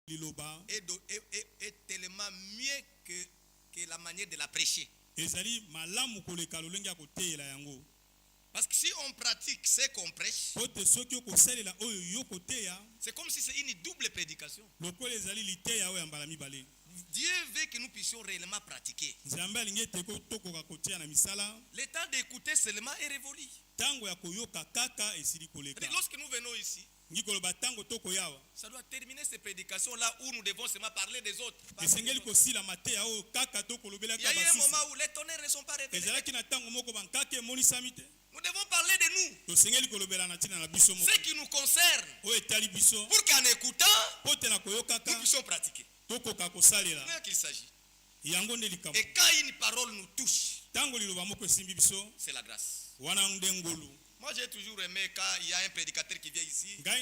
est tellement mieux que la manière de la prêcher. Parce que si on pratique ce qu'on prêche, c'est comme si c'est une double prédication. Dieu veut que nous puissions réellement pratiquer. Le temps d'écouter seulement est révolu. Lorsque nous venons ici, ça doit terminer ces prédications-là où nous devons seulement parler des autres. Il y a eu un moment où les tonnerres ne sont pas révélés. Nous devons parler de nous. Ce qui nous concerne. Pour qu'en écoutant, nous puissions pratiquer. De ce qu'il s'agit. Et quand une parole nous touche, c'est la grâce. Moi j'ai toujours aimé quand il y a un prédicateur qui vient ici. Et quand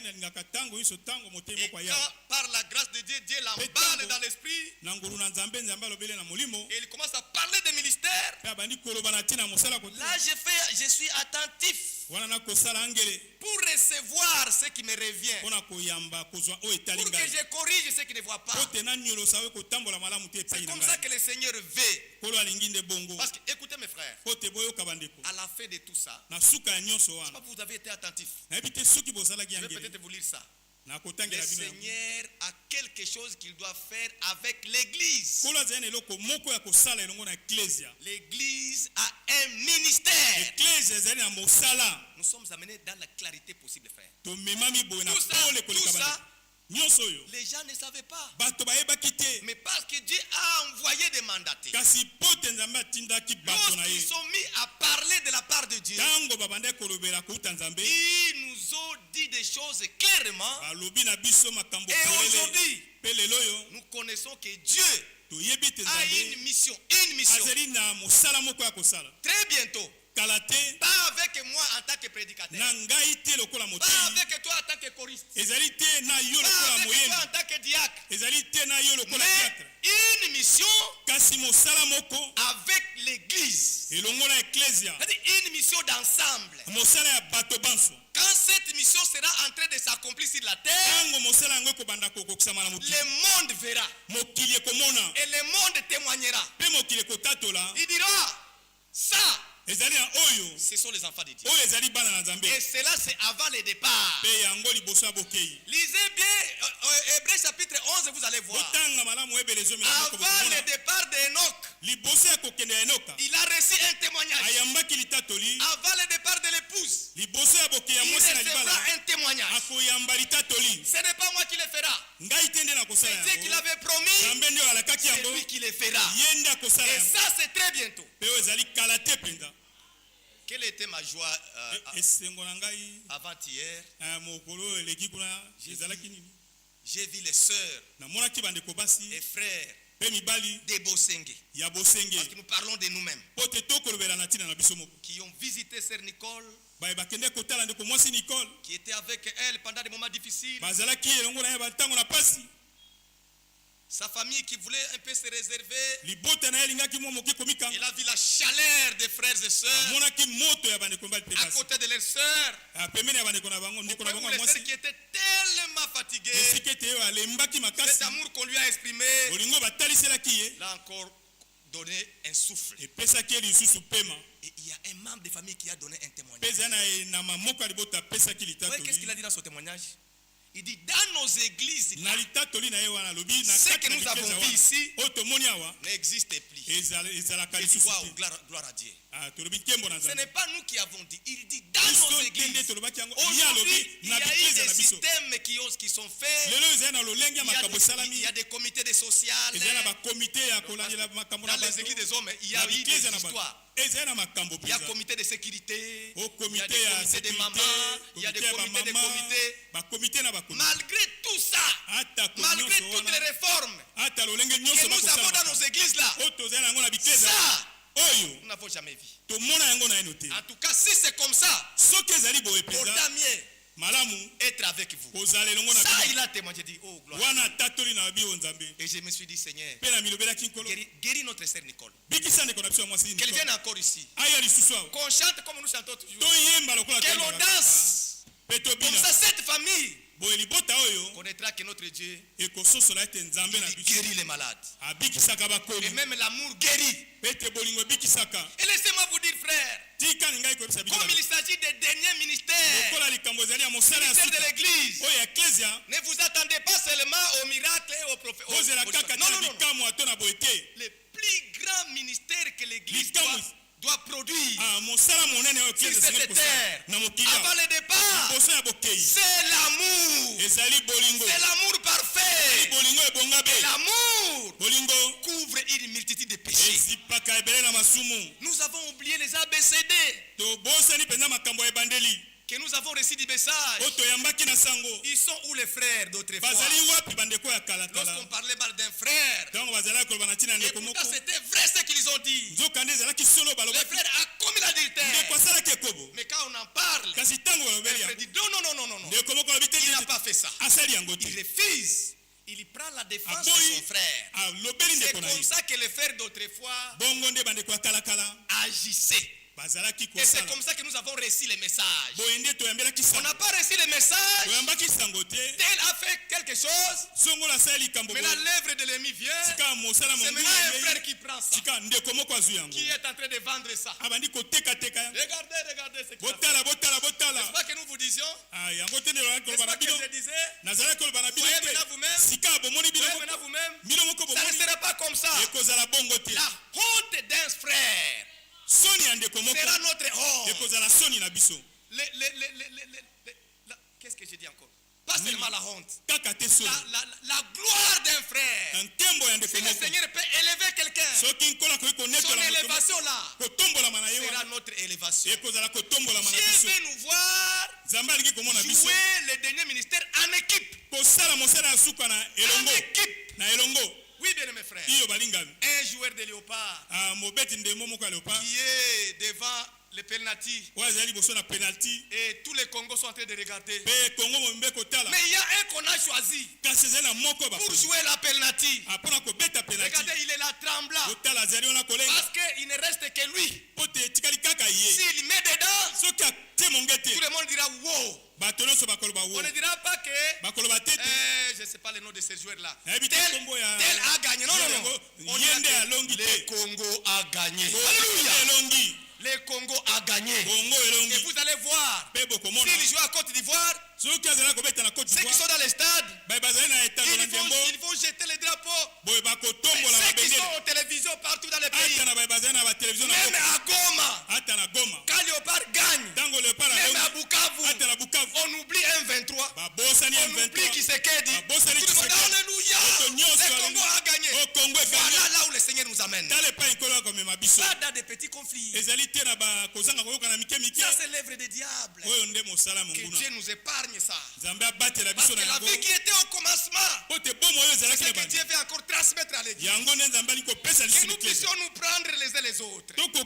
par la grâce de Dieu, Dieu l'emballe dans l'esprit. Et il commence à parler des ministères. Là je suis attentif pour recevoir ce qui me revient. Pour que je corrige ce qui ne voit pas. C'est comme ça que le Seigneur veut. Parce que écoutez mes frères, à la fin de tout ça, je ne sais pas si vous avez été attentif. Je vais peut-être vous lire ça. Le Seigneur a quelque chose qu'il doit faire avec l'église. L'église a un ministère. Nous sommes amenés dans la clarité possible, frère. Tout ça, les gens ne savaient pas. Mais parce que Dieu a envoyé des mandataires, lorsqu'ils sont mis à parler de la part de Dieu, ils nous ont dit des choses clairement. Et aujourd'hui, nous connaissons que Dieu a une mission. Très bientôt. Pas avec moi en tant que prédicateur. Pas avec toi en tant que choriste. Pas avec toi en tant que diacre. Mais une mission avec l'église. C'est-à-dire une mission d'ensemble. Quand cette mission sera en train de s'accomplir sur la terre, le monde verra. Et le monde témoignera. Il dira, ça, ce sont les enfants de Dieu. Et cela c'est avant le départ. Lisez bien Hébreux chapitre 11, vous allez voir. Avant le départ d'Enoch, il a reçu un témoignage. Avant le départ de l'épouse, il recevra un témoignage. Ce n'est pas moi qui le fera. C'est Dieu qui l'avait promis. C'est lui qui le fera. Et ça c'est très bientôt. Quelle était ma joie avant-hier? J'ai vu les sœurs et frères de Bosenge. Parce que nous parlons de nous-mêmes. Qui ont visité Sœur Nicole. Qui était avec elle pendant des moments difficiles. Sa famille qui voulait un peu se réserver. Il a vu la chaleur des frères et sœurs à côté de leurs sœurs. Les sœurs qui étaient tellement fatiguées. Cet amour qu'on lui a exprimé, il a encore donné un souffle. Et il y a un membre de famille qui a donné un témoignage. Qu'est-ce qu'il a dit dans son témoignage? Il dit dans nos églises, ce que nous avons vu ici n'existe plus. Gloire à Dieu. Ce n'est pas nous qui avons dit. Il dit dans nos églises. Aujourd'hui, il y a eu des systèmes qui sont faits. Il y a des comités de social. Dans les églises des hommes, il y a eu des histoires. Il y a un comité de sécurité, il y a des comités de mamans, il y a des comités de comités. Malgré tout ça, malgré toutes les réformes que nous avons dans nos églises là, ça, nous n'avons jamais vu. En tout cas, si c'est comme ça, autant mieux être avec vous. Ça, il a témoigné, dit, oh gloire. Et je me suis dit, Seigneur, guéris notre sœur Nicole. Qu'elle vienne encore ici. Qu'on chante comme nous chantons toujours. Que l'on danse. Comme ça, cette famille connaîtra que notre Dieu guérit les malades. Et même l'amour guérit. Et laissez-moi vous dire, frère, comme il s'agit des derniers ministères, ministère de l'Église, ne vous attendez pas seulement aux miracles et aux prophètes. Non. Le plus grand ministère que l'Église doit produire sur cette terre avant le départ, c'est l'amour. C'est l'amour parfait. Et l'amour couvre une multitude de péchés. Nous avons oublié les ABCD que nous avons reçu du message. Ils sont où les frères d'autrefois? Lorsqu'on parlait mal d'un frère, et pourtant c'était vrai ce qu'ils ont dit. Le frère a commis l'adultère. Mais quand on en parle, le frère dit non. Il n'a pas fait ça. Il refuse. Il prend la défense de son frère. C'est comme ça que les frères d'autrefois agissaient. Et c'est comme ça que nous avons reçu les messages. On n'a pas reçu les messages. Tel a fait quelque chose. Maintenant l'œuvre de l'ennemi vient. C'est maintenant un frère qui prend ça, qui est en train de vendre ça. Regardez ce qu'il a fait. N'est-ce pas que nous vous disions? N'est-ce pas que je disais? Voyez maintenant vous-même. Ça ne sera pas comme ça. La honte d'un frère sera notre honte. Qu'est-ce que j'ai dit encore? Pas seulement la honte. La gloire d'un frère. Si le Seigneur peut élever quelqu'un, son élévation là sera notre élévation. Dieu veut nous voir jouer le dernier ministère en équipe. Oui, bien mes frères. Un joueur de léopard qui est devant le penalty. Et tous les Congos sont en train de regarder. Mais il y a un qu'on a choisi pour jouer la penalty. Regardez, il est là tremblant. Parce qu'il ne reste que lui. S'il met dedans, tout le monde dira wow. On ne dira pas que je ne sais pas le nom de ce joueur là. Tel a gagné. Non. On le Congo a gagné. Alléluia. Le Congo a gagné. Et vous allez voir, s'il joue à Côte d'Ivoire, ceux qui sont dans les stades, ils vont jeter les drapeaux. Ceux qui sont en télévision partout dans les pays, même à Goma, quand Léopard gagne, même à Bukavu, on oublie un 23, on oublie qui c'est qu'est dit. Tout le monde, alléluia, le Congo a gagné. Voilà là où le Seigneur nous amène. Pas dans des petits conflits. Ça c'est l'œuvre des diables. Que Dieu nous épargne ça. Parce que la vie qui était au commencement, c'est ce que Dieu veut encore transmettre à l'Église. Que nous puissions nous prendre les uns les autres. Dans le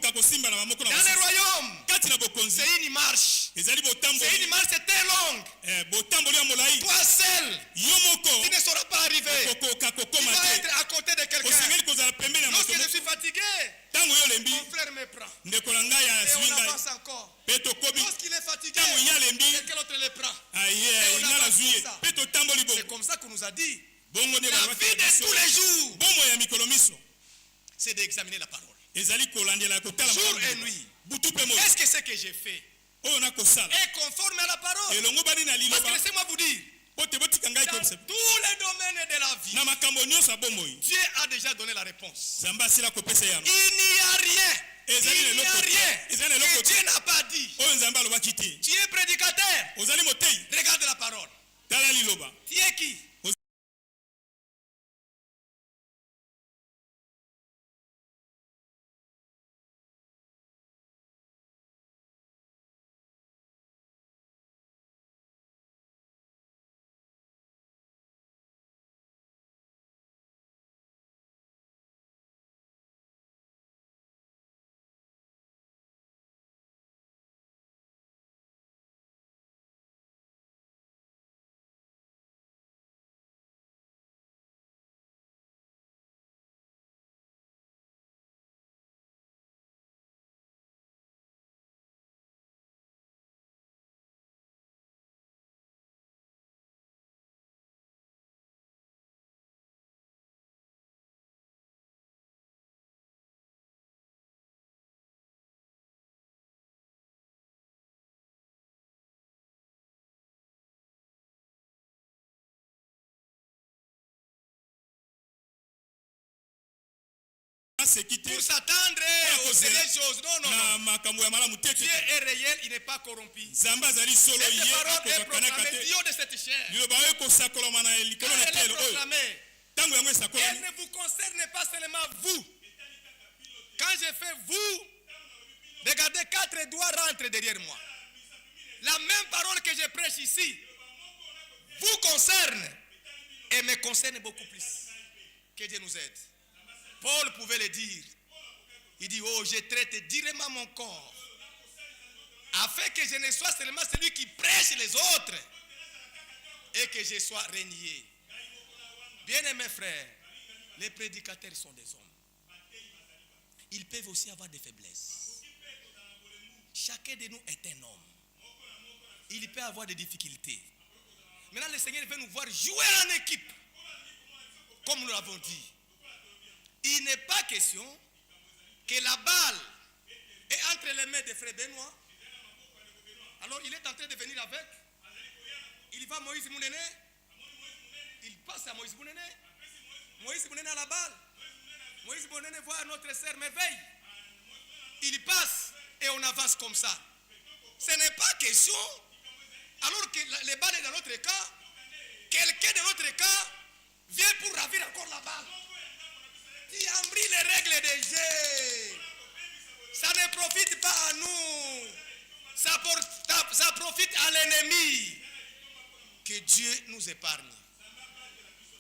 royaume, c'est une marche. C'est une marche très longue. Toi seul, tu ne sauras pas arriver. Tu vas être à côté de quelqu'un. Lorsque je suis fatigué, mon frère me prend. Et on avance encore. Lorsqu'il est fatigué, quelqu'un d'autre le prend. Et on avance comme ça. C'est comme ça qu'on nous a dit. La vie de tous les jours, c'est d'examiner la parole. Jour et nuit. Est-ce que ce que j'ai fait est conforme à la parole? Parce que laissez-moi vous dire, dans tous les domaines de la vie, Dieu a déjà donné la réponse. Il n'y a rien que Dieu n'a pas dit. Tu es prédicateur, regarde la parole. Tu es qui? pour s'attendre aux sérieuses choses. Non. Dieu est réel, il n'est pas corrompu. Cette parole est proclamée du haut de cette chair. Elle est proclamée. Elle ne vous concerne pas seulement vous. Quand je fais vous, regardez 4 doigts rentrent derrière moi. La même parole que je prêche ici vous concerne et me concerne beaucoup plus. Que Dieu nous aide. Paul pouvait le dire. Il dit, oh, je traite durement mon corps afin que je ne sois seulement celui qui prêche les autres et que je sois régné. Bien-aimés frères, les prédicateurs sont des hommes. Ils peuvent aussi avoir des faiblesses. Chacun de nous est un homme. Il peut avoir des difficultés. Maintenant, le Seigneur veut nous voir jouer en équipe. Comme nous l'avons dit. Il n'est pas question que la balle est entre les mains de frère Benoît. Alors, il est en train de venir avec. Il va à Moïse Mounene. Il passe à Moïse Mounene. Moïse Mounene a la balle. Moïse Mounene voit notre sœur merveille. Il passe et on avance comme ça. Ce n'est pas question, alors que les balles est dans notre cas, quelqu'un de notre cas vient pour ravir encore la balle. Il embrouille les règles des jeux. Ça ne profite pas à nous. Ça profite à l'ennemi. Que Dieu nous épargne.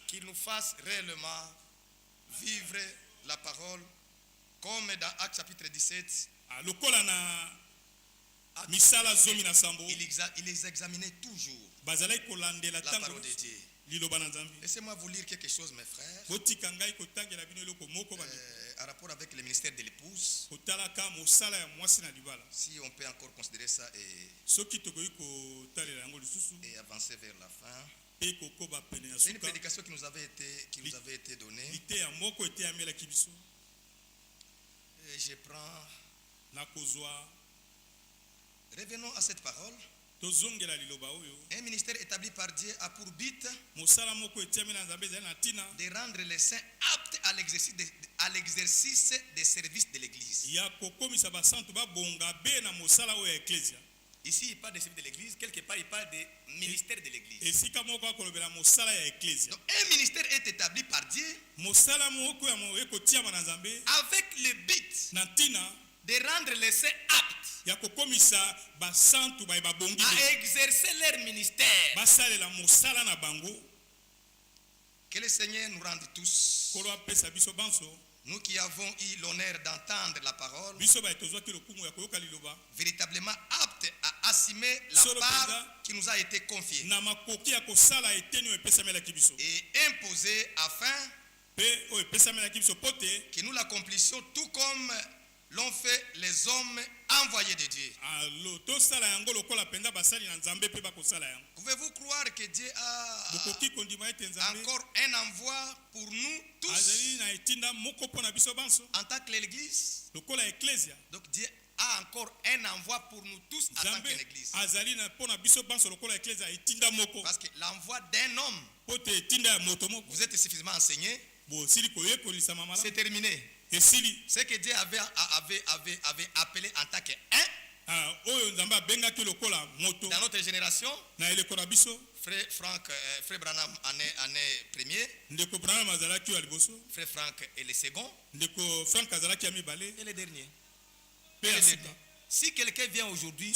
Qu'il nous fasse réellement vivre la parole comme dans Actes chapitre 17. Il les examinait toujours la parole de Dieu. Laissez-moi vous lire quelque chose, mes frères, en rapport avec le ministère de l'épouse. Si on peut encore considérer ça et avancer vers la fin. C'est une prédication qui nous avait été donnée. Et je prends. Revenons à cette parole. Un ministère établi par Dieu a pour but de rendre les saints aptes à l'exercice des services de l'Église. Ici, il parle des services de l'Église. Quelque part, il parle des ministères de l'Église. Donc, un ministère est établi par Dieu avec le but de rendre les saints aptes à exercer leur ministère. Que le Seigneur nous rende tous, nous qui avons eu l'honneur d'entendre la parole, véritablement aptes à assumer la part qui nous a été confiée et imposée afin que nous l'accomplissions tout comme l'ont fait les hommes envoyés de Dieu. Pouvez-vous croire que Dieu a encore un envoi pour nous tous en tant que l'Église? Donc Dieu a encore un envoi pour nous tous en tant que l'Église. Parce que l'envoi d'un homme, vous êtes suffisamment enseigné, c'est terminé. Ce que Dieu avait appelé en tant qu'un dans notre génération, frère Franck, frère Branham en est premier, frère Franck est le second, et le dernier. Si quelqu'un vient aujourd'hui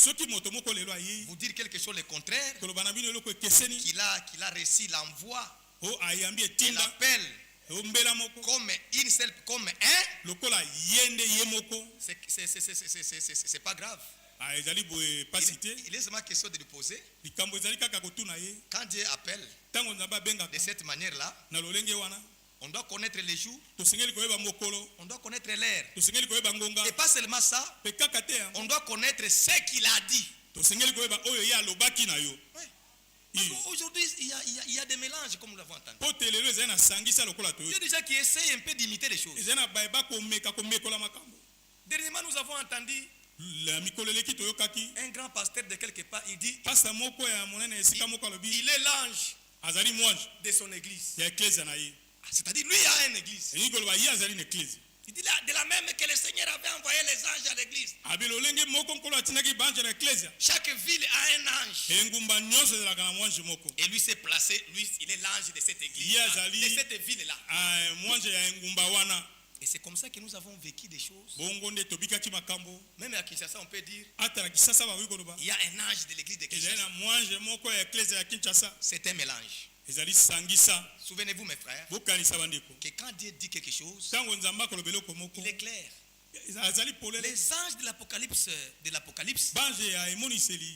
vous dire quelque chose le contraire, qu'il a reçu l'envoi et l'appel comme un, c'est pas grave. Il est seulement question de lui poser. Quand Dieu appelle de cette manière-là, on doit connaître les jours, on doit connaître l'heure. Et pas seulement ça, on doit connaître ce qu'il a dit. Aujourd'hui, il y a des mélanges comme nous l'avons entendu. Il y a des gens qui essayent un peu d'imiter les choses. Dernièrement, nous avons entendu un grand pasteur de quelque part, il dit il est l'ange de son église. C'est-à-dire lui a une église. Il dit là, de la même que le Seigneur avait envoyé les anges à l'église. Chaque ville a un ange. Et lui s'est placé, lui il est l'ange de cette église, de cette ville-là. Et c'est comme ça que nous avons vécu des choses. Même à Kinshasa, on peut dire il y a un ange de l'église de Kinshasa. C'est un mélange. Souvenez-vous, mes frères, que quand Dieu dit quelque chose, il est clair. Les anges de l'Apocalypse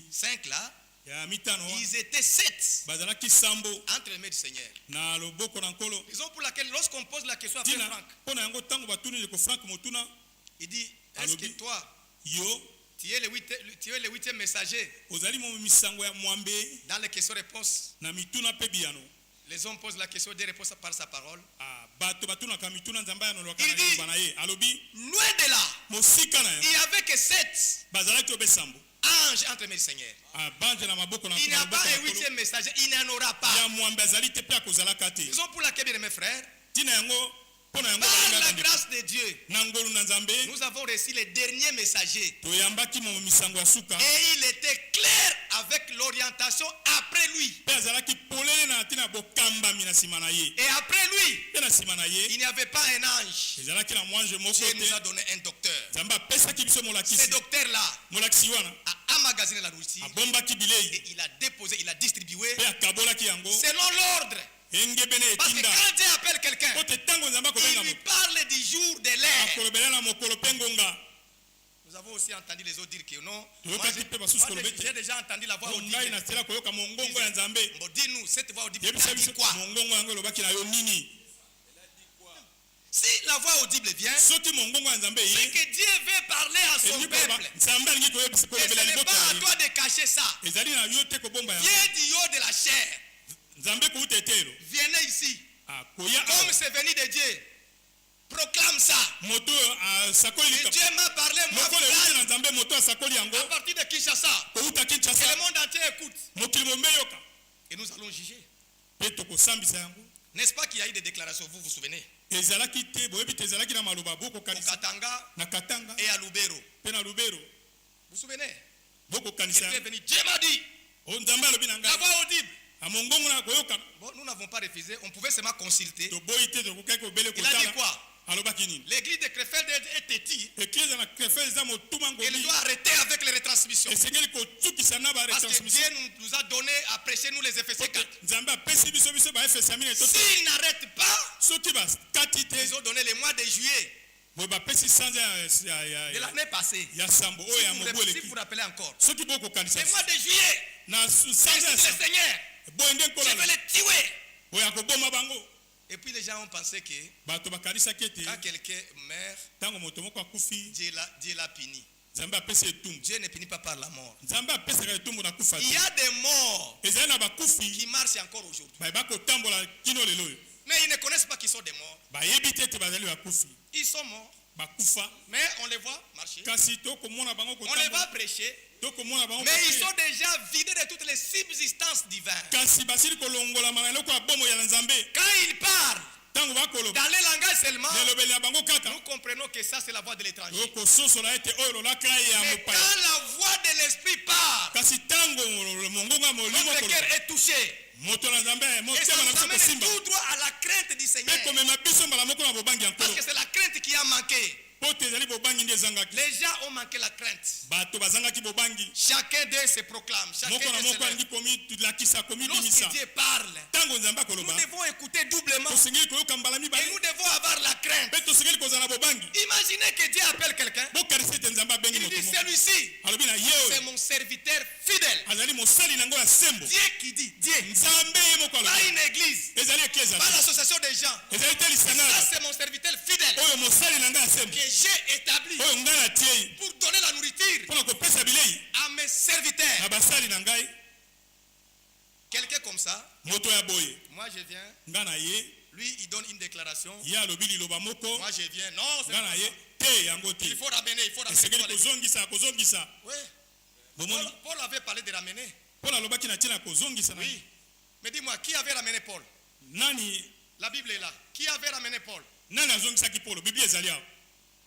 5 là, ils étaient 7 entre les mains du Seigneur. Raison pour laquelle lorsqu'on pose la question à Frère Franck, il dit, est-ce que toi, tu es le 8e messager dans les questions-réponses? Les hommes posent la question des réponses par sa parole. Il dit, loin de là, il n'y avait que 7 anges entre mes seigneurs. Il n'y a pas un 8e messager, il n'y en aura pas. Raison pour laquelle, bien mes frères, par la grâce de Dieu, nous avons reçu les derniers messagers. Et il était clair avec l'orientation après lui. Et après lui, il n'y avait pas un ange. Dieu nous a donné un docteur. Ce docteur-là a emmagasiné la nourriture. Et il a déposé, il a distribué selon l'ordre. Parce que quand Dieu appelle quelqu'un, il lui parle du jour de l'heure. Nous avons aussi entendu les autres dire que non. J'ai déjà entendu la voix audible. Dis-nous, cette voix audible, elle dit quoi? Si la voix audible vient, c'est que Dieu veut parler à son peuple. Et ce n'est pas à toi de cacher ça. Viens du haut de la chair. Venez ici. Comme c'est venu de Dieu. Proclame ça. Et Dieu m'a parlé, moi, à partir de Kinshasa. Et le monde entier écoute. Et nous allons juger. N'est-ce pas qu'il y a eu des déclarations, vous vous souvenez? Au Katanga et à Lubero. Vous vous souvenez? Dieu m'a dit. La voix audible. Bon, nous n'avons pas refusé, on pouvait seulement consulter. Il a dit quoi? L'église de Krefeld est têtue. Elle doit arrêter avec les retransmissions. Parce que Dieu nous a donné à prêcher nous les Éphésiens 4. S'ils n'arrêtent pas, ils ont donné le mois de juillet de l'année passée. Si vous vous rappelez encore. Le mois de juillet, c'est le Seigneur. Je vais les tuer. Et puis les gens ont pensé que quand quelqu'un meurt, Dieu l'a puni. Dieu ne punit pas par la mort. Il y a des morts qui marchent encore aujourd'hui. Mais ils ne connaissent pas qu'ils sont des morts. Ils sont morts. Mais on les voit marcher. On les voit prêcher. Mais ils sont déjà vidés de toutes les subsistances divines. Quand ils parlent dans les langages seulement, nous comprenons que ça c'est la voix de l'étranger. Mais quand la voix de l'esprit part, notre cœur est touché. Et ça nous amène tout droit à la crainte du Seigneur. Parce que c'est la crainte qui a manqué. Les gens ont manqué la crainte. Chacun d'eux se proclame. Lorsque Dieu parle, nous devons écouter doublement. Et nous devons avoir la crainte. Imaginez que Dieu appelle quelqu'un. Il dit celui-ci, c'est mon serviteur fidèle. Dieu qui dit, Dieu, pas une église, pas l'association des gens. Ça c'est mon serviteur fidèle. Que j'ai établi pour donner la nourriture à mes serviteurs. Quelqu'un comme ça, moi je viens, lui il donne une déclaration, moi je viens, non c'est il faut ramener, oui. Paul avait parlé de ramener. Oui. Mais dis-moi, qui avait ramené Paul? La Bible est là. Qui avait ramené Paul?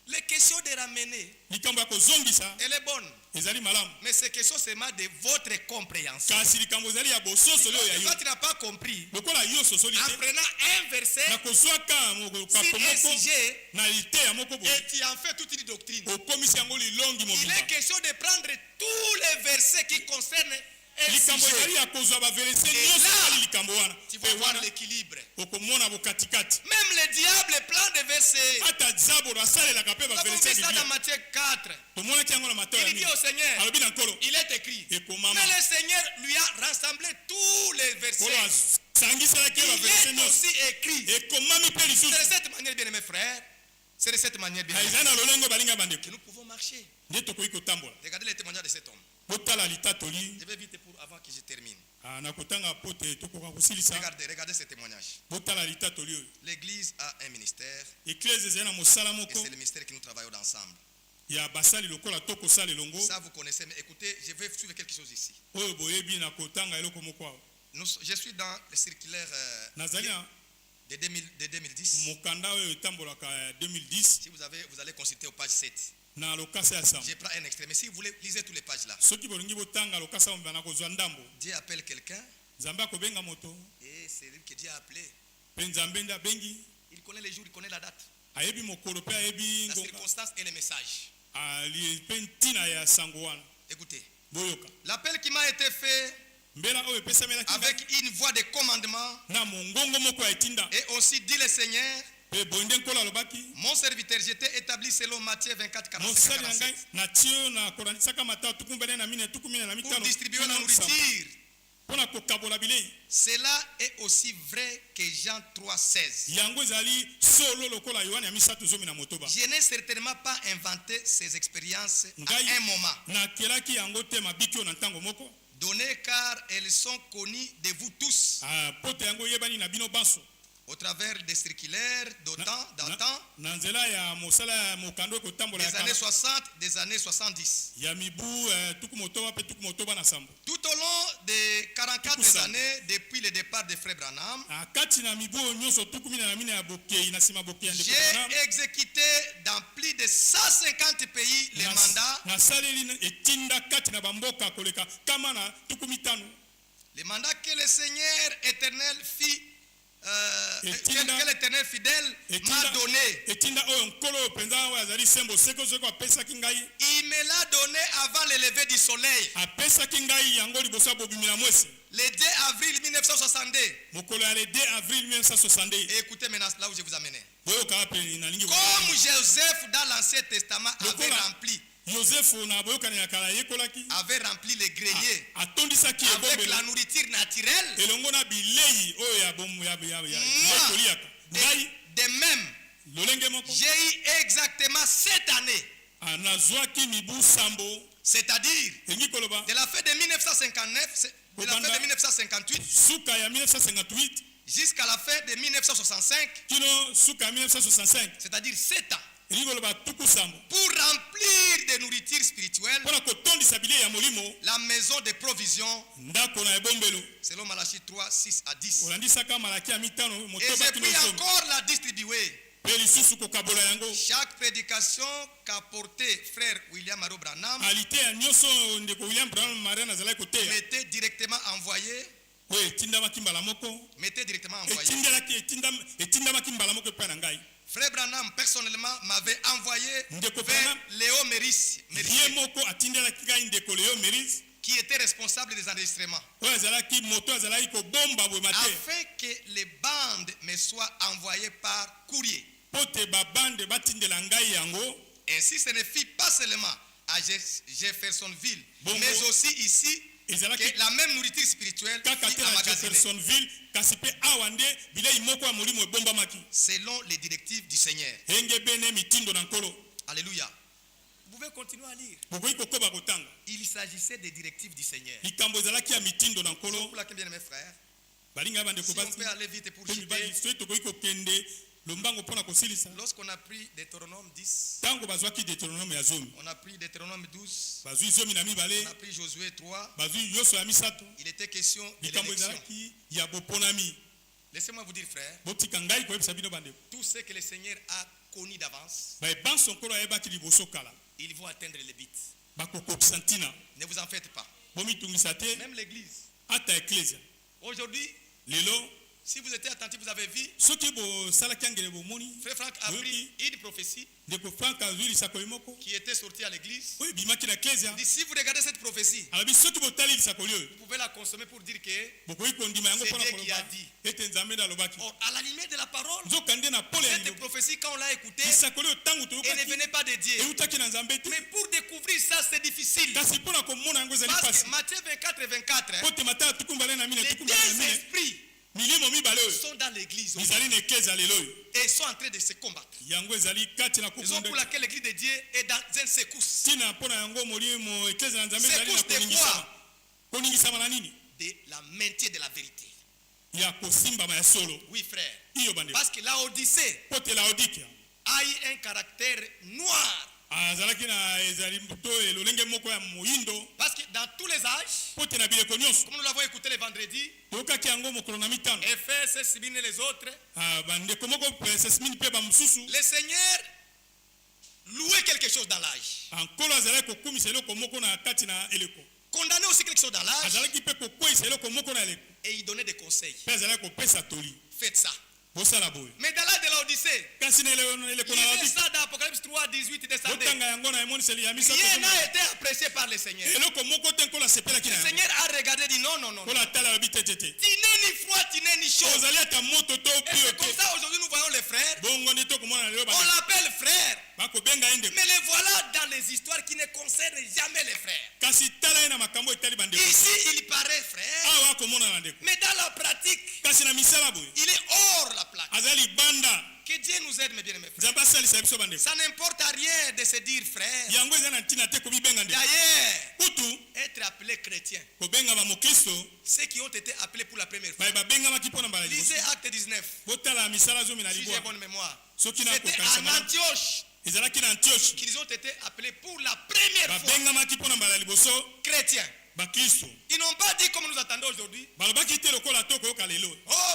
Les questions de ramener, elle est bonne. Mais ces questions seulement de votre compréhension. Quand tu n'as pas compris, en prenant un verset, sur un sujet, et tu en fais toute une doctrine. Il est question de prendre tous les versets qui concernent un sujet. Et là, tu vas voir l'équilibre. Même le diable est plein de versets. Nous avons vu ça dans Matthieu 4. Il dit au Seigneur, il est écrit. Mais le Seigneur lui a rassemblé tous les versets. Il est aussi écrit. C'est de cette manière, bien aimés frères, c'est de cette manière, bien aimés, que nous pouvons marcher. Regardez les témoignages de cet homme. Je vais vite pour avant que je termine. Regardez ces témoignages. L'église a un ministère. Et c'est le ministère que nous travaillons ensemble. Ça vous connaissez, mais écoutez, je vais suivre quelque chose ici. Je suis dans le circulaire de 2010. Si vous allez consulter aux pages 7. Je prends un extrait, mais si vous voulez, lisez toutes les pages là. Dieu appelle quelqu'un. Et c'est lui que Dieu a appelé. Il connaît les jours, il connaît la date. La circonstance et le message. Écoutez, l'appel qui m'a été fait avec une voix de commandement, et aussi dit le Seigneur, mon serviteur, j'étais établi selon Matthieu 24, 45, 47, pour distribuer la nourriture. Cela est aussi vrai que Jean 3, 16. Je n'ai certainement pas inventé ces expériences à un moment donné, car elles sont connues de vous tous. Au travers des circulaires d'antan, des années 60, des années 70. Tout au long des 44 années depuis le départ de Frère Branham, j'ai exécuté dans plus de 150 pays les mandats. Les mandats que le Seigneur éternel fit. Que l'Éternel fidèle m'a donné. Il me l'a donné avant le lever du soleil. Le 2 avril 1962. Et écoutez maintenant là où je vous amène. Comme Joseph dans l'Ancien Testament avait rempli. Avait rempli les greniers avec la nourriture naturelle. De même, j'ai eu exactement 7 années. C'est-à-dire de la fin de 1959, de la fin de 1958 jusqu'à la fin de 1965. C'est-à-dire 7 ans. Pour remplir de nourriture spirituelle la maison de provision, selon Malachie 3, 6 à 10. Et j'ai pu encore la distribuer. Chaque prédication qu'a porté frère William Maro Branham m'était directement envoyé. Frère Branham personnellement m'avait envoyé vers Léo Méris, qui était responsable des enregistrements, afin que les bandes me soient envoyées par courrier. Ainsi, ce ne fut pas seulement à Jeffersonville, mais aussi ici, que la même nourriture spirituelle fut emmagasinée selon les directives du Seigneur. Alléluia. Vous pouvez continuer à lire. Il s'agissait des directives du Seigneur. Pour laquelle, bien mes frères, si on peut aller vite pour chuter. Lorsqu'on a pris Deutéronome 10, on a pris Deutéronome 12, on a pris Josué 3, il était question de l'élection. Laissez-moi vous dire, frère, tout ce que le Seigneur a connu d'avance, ils vont atteindre les buts. Ne vous en faites pas. Même l'église. Aujourd'hui, si vous étiez attentif, vous avez vu, Frère Franck a pris une prophétie qui était sortie à l'église. Il dit, si vous regardez cette prophétie, vous pouvez la consommer pour dire que c'est Dieu qui a dit. Or, à la lumière de la parole, cette prophétie, quand on l'a écoutée, elle ne venait pas de Dieu. Mais pour découvrir ça, c'est difficile. Parce que Matthieu 24 et 24, les deux esprits sont dans l'église et sont en train de se combattre. Raison pour laquelle l'église de Dieu est dans un secousse. Secousse de quoi? De la maintien de la vérité. Oui, frère. Parce que la Odyssée a eu un caractère noir. Parce que dans tous les âges, comme nous l'avons écouté le vendredi, Ephes, Sibine et les autres, le Seigneur louait quelque chose dans l'âge, condamnait aussi quelque chose dans l'âge, et il donnait des conseils. Faites ça. Mais dans l'âge de l'Odyssée, lisez ça dans Apocalypse 3, 18, descendez. Rien n'a été apprécié par le Seigneur. Le Seigneur a regardé et dit non. Tu n'es ni froid, tu n'es ni chaud. Et c'est comme ça aujourd'hui nous voyons les frères. On l'appelle frère. Mais les voilà dans les histoires qui ne concernent jamais les frères. Ici, il paraît frère. Mais dans la pratique, il est hors la plaque. Que Dieu nous aide, mes bien-aimés frères. Ça n'importe rien de se dire frère. D'ailleurs, être appelé chrétien, ceux qui ont été appelés pour la première fois, lisez Acte 19. Si j'ai bonne mémoire, c'était en Antioche qu'ils ont été appelés pour la première fois chrétiens. Ils n'ont pas dit comme nous attendons aujourd'hui. Oh,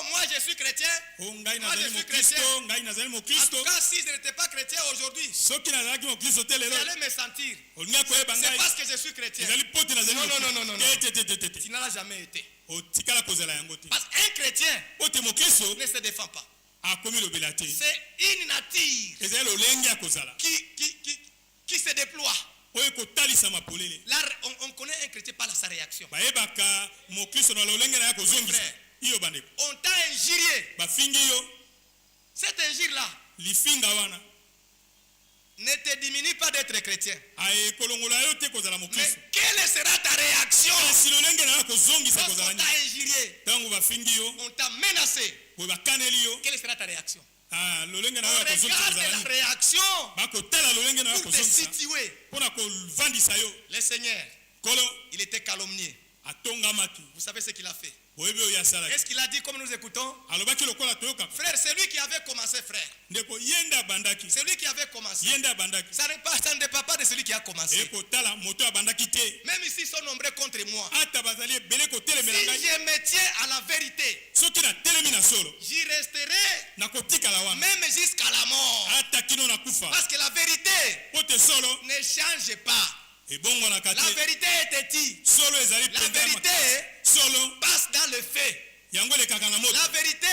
moi je suis chrétien. Moi je suis chrétien. En tout cas, si je n'étais pas chrétien aujourd'hui, j'allais me sentir. C'est parce que je suis chrétien. Non. Tu n'as jamais été. Parce qu'un chrétien ne se défend pas. C'est une nature qui se déploie. Là, on connaît un chrétien par sa réaction. On t'a injurié. Cet injure-là ne te diminue pas d'être chrétien. Mais quelle sera ta réaction quand on t'a injurié, on t'a menacé? Quelle sera ta réaction? On regarde la réaction pour te situer. Le Seigneur, il était calomnié. Vous savez ce qu'il a fait? Qu'est-ce qu'il a dit comme nous écoutons? Frère, c'est lui qui avait commencé, frère. C'est lui qui avait commencé. Ça ne dépend pas de celui qui a commencé. Même s'ils sont nombreux contre moi, si je me tiens à la vérité, j'y resterai même jusqu'à la mort. Parce que la vérité ne change pas. La vérité est éthique. La vérité passe dans le feu. La vérité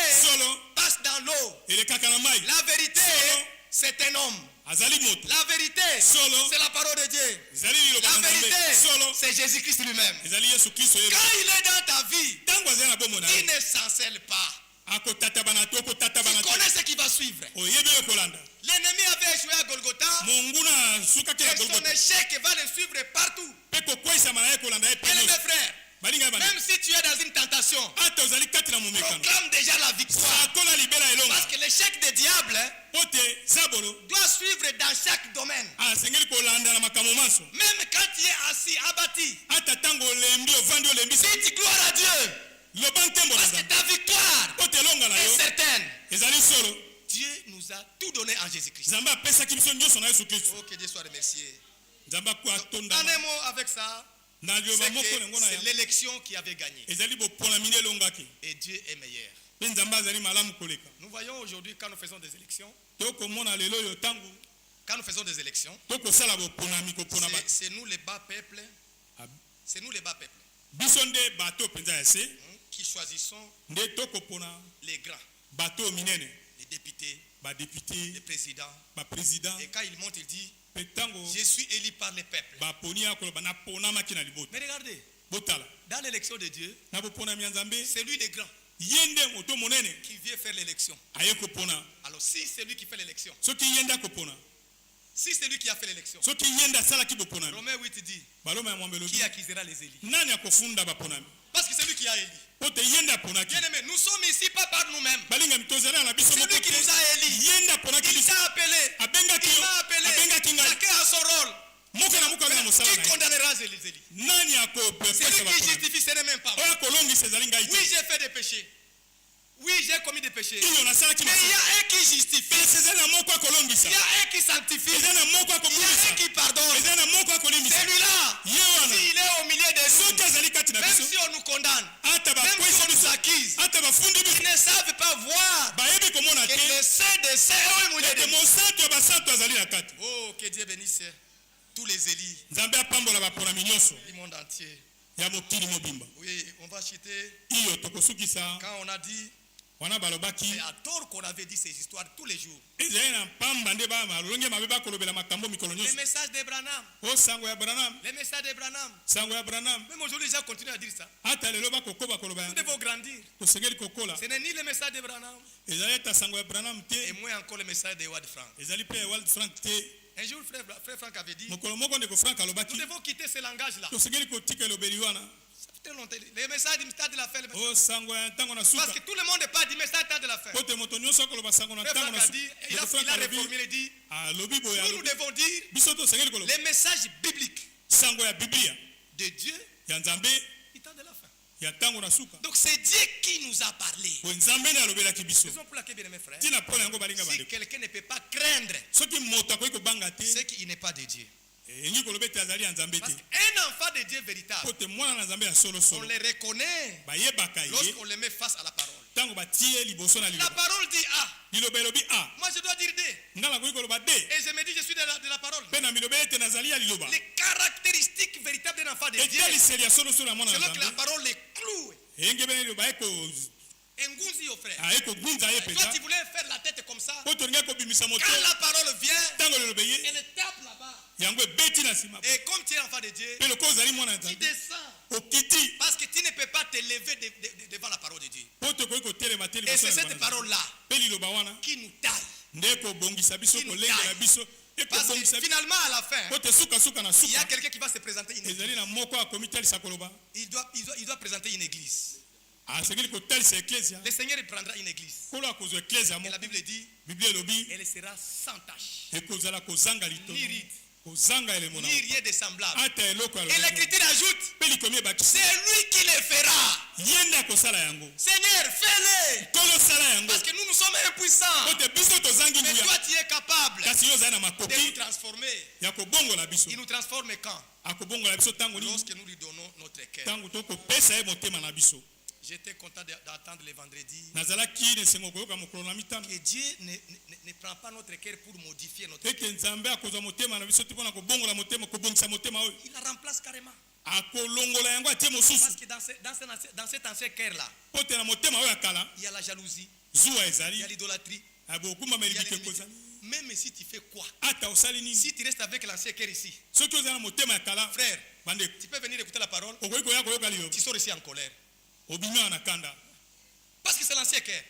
passe dans l'eau. La vérité, c'est un homme. La vérité, c'est la parole de Dieu. La vérité, c'est Jésus-Christ lui-même. Quand il est dans ta vie, il ne s'encelle pas. Tu connais ce qui va suivre. L'ennemi avait échoué à Golgotha. Et son échec va le suivre partout. Bien mes frères, même si tu es dans une tentation, proclame déjà la victoire. Parce que l'échec des diables doit suivre dans chaque domaine. Même quand tu es assis, abattu, dis gloire à Dieu. Parce que ta victoire est certaine. Dieu nous a tout donné en Jésus-Christ. Oh, que Dieu soit remercié. Donc, en un mot avec ça, c'est l'élection qui avait gagné. Et Dieu est meilleur. Nous voyons aujourd'hui quand nous faisons des élections. Quand nous faisons des élections, c'est nous les bas peuples. C'est nous les bas peuples qui choisissons les grands, les députés, les présidents. Et quand il monte, il dit: je suis élu par les peuples. Mais regardez, dans l'élection de Dieu, c'est lui le grand qui vient faire l'élection. Alors si c'est lui qui fait l'élection, si c'est lui qui a fait l'élection, Romains 8 dit: qui acquisera les élus? Parce que c'est lui qui a élu. Bien-aimé, nous sommes ici pas par nous-mêmes. C'est lui qui nous a élus. Il t'a appelé. Il m'a appelé. Chacun a son rôle. Qui condamnera les élus? C'est lui qui justifie, ce n'est même pas moi. Oui, j'ai fait des péchés. Oui, j'ai commis des péchés. Mais il y a un qui justifie. Il y a un qui sanctifie. Il y a un qui pardonne. Celui-là, s'il est au milieu de nous, même si on nous condamne, même si on nous accuse, ils ne savent pas voir que le sein de saints est au milieu de nous. Oh, que Dieu bénisse tous les élus du monde entier. Oui, on va citer quand on a dit, c'est à tort qu'on avait dit ces histoires tous les jours. Les messages d'Abraham. Les messages d'Abraham. Même aujourd'hui, les gens continuent à dire ça. Nous devons grandir. Ce n'est ni le message d'Abraham et moins encore le message de Wad Frank. Un jour, frère Franck avait dit: nous devons quitter ce langage-là. Les messages du stade de la fin. Parce que tout le monde n'est pas dit message du stade de la fin. Frère Franck a dit, il a réformé, il dit: nous devons dire les messages bibliques de Dieu du temps de la fin. Donc c'est Dieu qui nous a parlé. Raison pour laquelle, bien mes frères, si quelqu'un ne peut pas craindre, c'est qu'il n'est pas de Dieu. Parce qu'un enfant de Dieu véritable, on le reconnaît lorsqu'on le met face à la parole. La parole dit A. Moi je dois dire D. Et je me dis je suis de la parole. Les caractéristiques véritables d'un enfant de Dieu, selon que la parole les cloue. Au frère. Toi tu voulais faire la tête comme ça. Quand la parole vient, elle tape là-bas. Et comme tu es enfant de Dieu, tu descends. Parce que tu ne peux pas te lever devant la parole de Dieu. Et c'est cette parole-là qui nous taille. Parce que finalement à la fin, il y a quelqu'un qui va se présenter une église. Il doit présenter une église. Le Seigneur prendra une église. Et la Bible dit, elle sera sans tache, ni ride, ni rien de semblable. Et l'Écriture ajoute, c'est lui qui le fera. Seigneur, fais-le. Parce que nous sommes impuissants. Mais toi tu es capable de nous transformer. Il nous transforme quand? Lorsque nous lui donnons notre cœur. J'étais content d'attendre le vendredi que Dieu ne prend pas notre cœur pour modifier notre cœur. Il la remplace carrément. Parce que dans cet ancien cœur-là, il y a la jalousie, il y a l'idolâtrie, il y a l'iniquité. Même si tu fais quoi, si tu restes avec l'ancien cœur ici, frère, tu peux venir écouter la parole, tu sors ici en colère. Parce que c'est l'ancien cœur.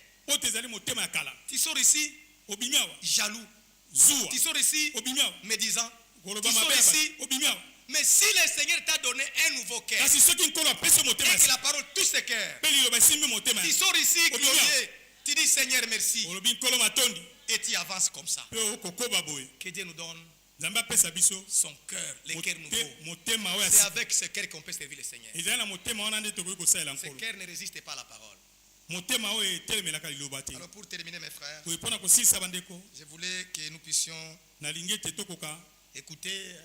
Tu sors ici jaloux. Tu sors ici médisant. Tu sors ici. Mais si le Seigneur t'a donné un nouveau cœur et que la parole touche ce cœur, tu sors ici glorieux. Tu dis Seigneur merci. Et tu avances comme ça. Que Dieu nous donne son cœur, le cœur nouveau. C'est avec ce cœur qu'on peut servir le Seigneur. Ce cœur ne résiste pas à la parole. Alors pour terminer mes frères, je voulais que nous puissions écouter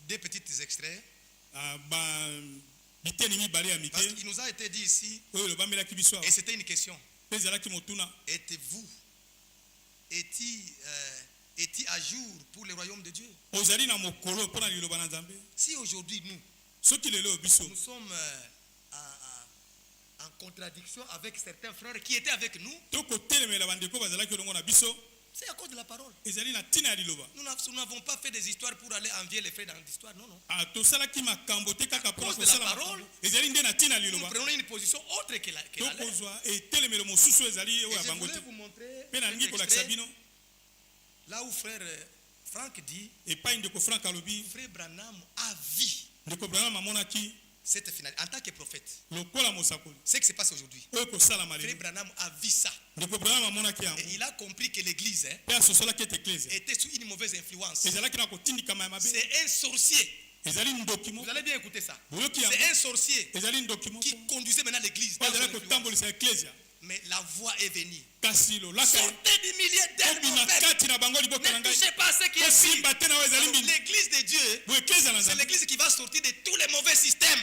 deux petits extraits Parce qu'il nous a été dit ici, et c'était une question. Êtes-vous à jour pour le royaume de Dieu? Si aujourd'hui nous sommes en contradiction avec certains frères qui étaient avec nous, c'est à cause de la parole. Nous n'avons pas fait des histoires pour aller envier les frères dans l'histoire, non, non. À cause de la parole, nous prenons une position autre que la leur. Et je voulais vous montrer là où frère Franck dit, frère Branham a vu cette finale en tant que prophète. Ce qui se passe aujourd'hui. Frère Branham a vu ça. Et il a compris que l'église était sous une mauvaise influence. C'est un sorcier. Vous allez bien écouter ça. C'est un sorcier qui conduisait maintenant l'église. Mais la voix est venue. Sortez du milieu d'elle, mon père. Ne touchez pas à ce qui est pire. L'église de Dieu, c'est l'église qui va sortir de tous les mauvais systèmes.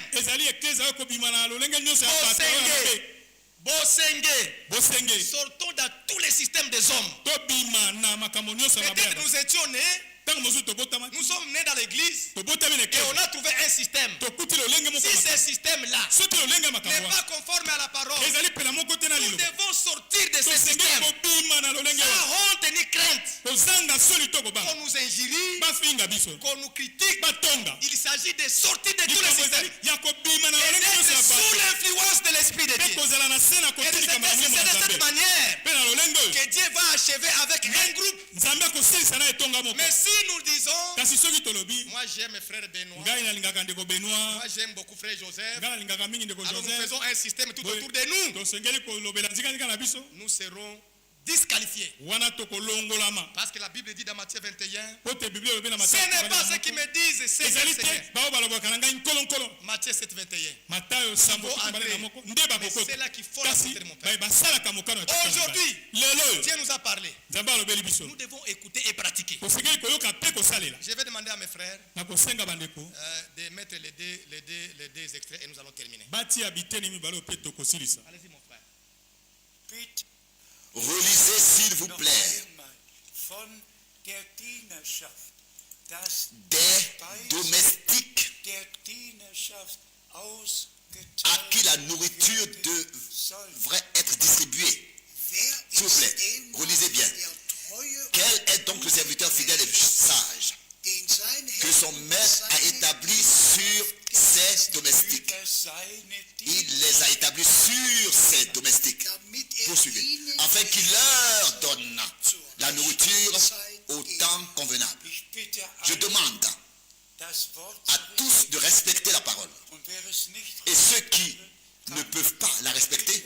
Bosenge. Sortons dans tous les systèmes des hommes. Peut-être nous étions nés. Nous sommes nés dans l'église et on a trouvé un système. Si ce système-là n'est pas conforme à la parole, nous devons sortir de ce système sans honte ni crainte. Qu'on nous injurie, qu'on nous critique, il s'agit de sortir de tous les systèmes et d'être sous l'influence de l'Esprit de Dieu. Et c'est de cette manière que Dieu va achever avec un groupe. Mais si nous disons, moi j'aime frère Benoît, moi j'aime beaucoup frère Joseph, alors nous faisons un système tout autour de nous, nous serons disqualifiés. Parce que la Bible dit dans Matthieu 21, ce n'est pas ce qui me disent, c'est Matthieu 7, 21. C'est là qu'il faut la sortir de mon père. Aujourd'hui, Dieu nous a parlé. Nous devons écouter et pratiquer. Je vais demander à mes frères de mettre les deux extraits et nous allons terminer. Allez-y mon frère. Relisez s'il vous plaît des domestiques à qui la nourriture devrait être distribuée. S'il vous plaît, relisez bien. Quel est donc le serviteur fidèle et sage que son maître a établi sur ses domestiques? Il les a établis sur ses domestiques. Poursuivez. Afin qu'il leur donne la nourriture au temps convenable. Je demande à tous de respecter la parole. Et ceux qui ne peuvent pas la respecter,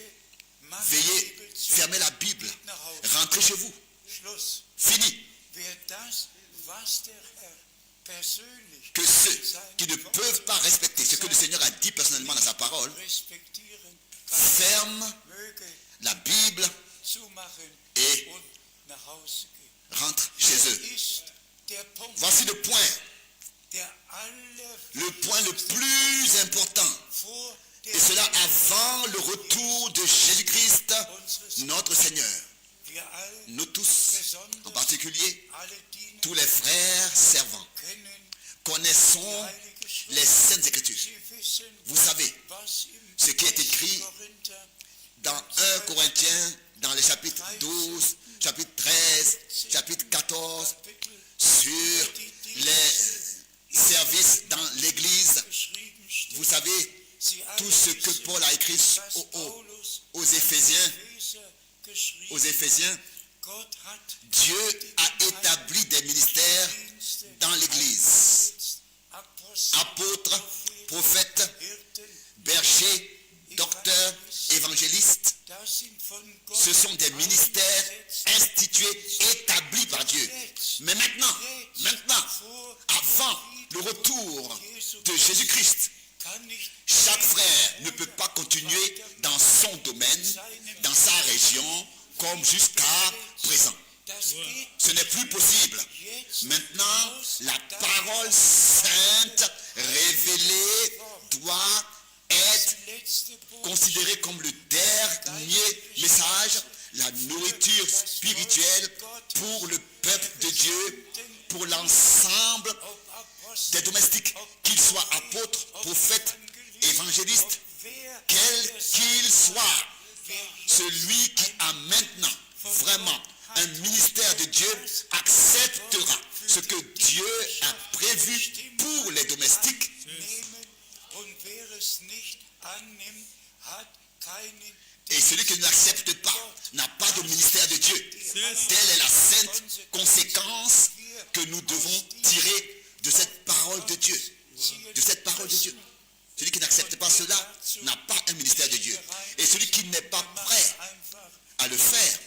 veuillez fermer la Bible. Rentrez chez vous. Fini. Que ceux qui ne peuvent pas respecter ce que le Seigneur a dit personnellement dans sa parole ferment la Bible et rentrent chez eux. Voici le point le plus important, et cela avant le retour de Jésus-Christ notre Seigneur. Nous tous, en particulier tous les frères servants, connaissons les Saintes Écritures. Vous savez ce qui est écrit dans 1 Corinthiens, dans les chapitres 12, chapitre 13, chapitre 14, sur les services dans l'église. Vous savez tout ce que Paul a écrit aux Éphésiens. Dieu a établi des ministères dans l'église. Apôtres, prophètes, bergers, docteurs, évangélistes. Ce sont des ministères institués, établis par Dieu. Mais maintenant, avant le retour de Jésus-Christ, chaque frère ne peut pas continuer dans son domaine, dans sa région, comme jusqu'à présent. Ce n'est plus possible. Maintenant, la parole sainte révélée doit est considéré comme le dernier message, la nourriture spirituelle pour le peuple de Dieu, pour l'ensemble des domestiques, qu'ils soient apôtres, prophètes, évangélistes, quel qu'il soit. Celui qui a maintenant vraiment un ministère de Dieu acceptera ce que Dieu a prévu pour les domestiques. Et celui qui ne l'accepte pas n'a pas de ministère de Dieu. Telle est la sainte conséquence que nous devons tirer de cette parole de Dieu. De cette parole de Dieu. Celui qui n'accepte pas cela n'a pas un ministère de Dieu. Et celui qui n'est pas prêt à le faire,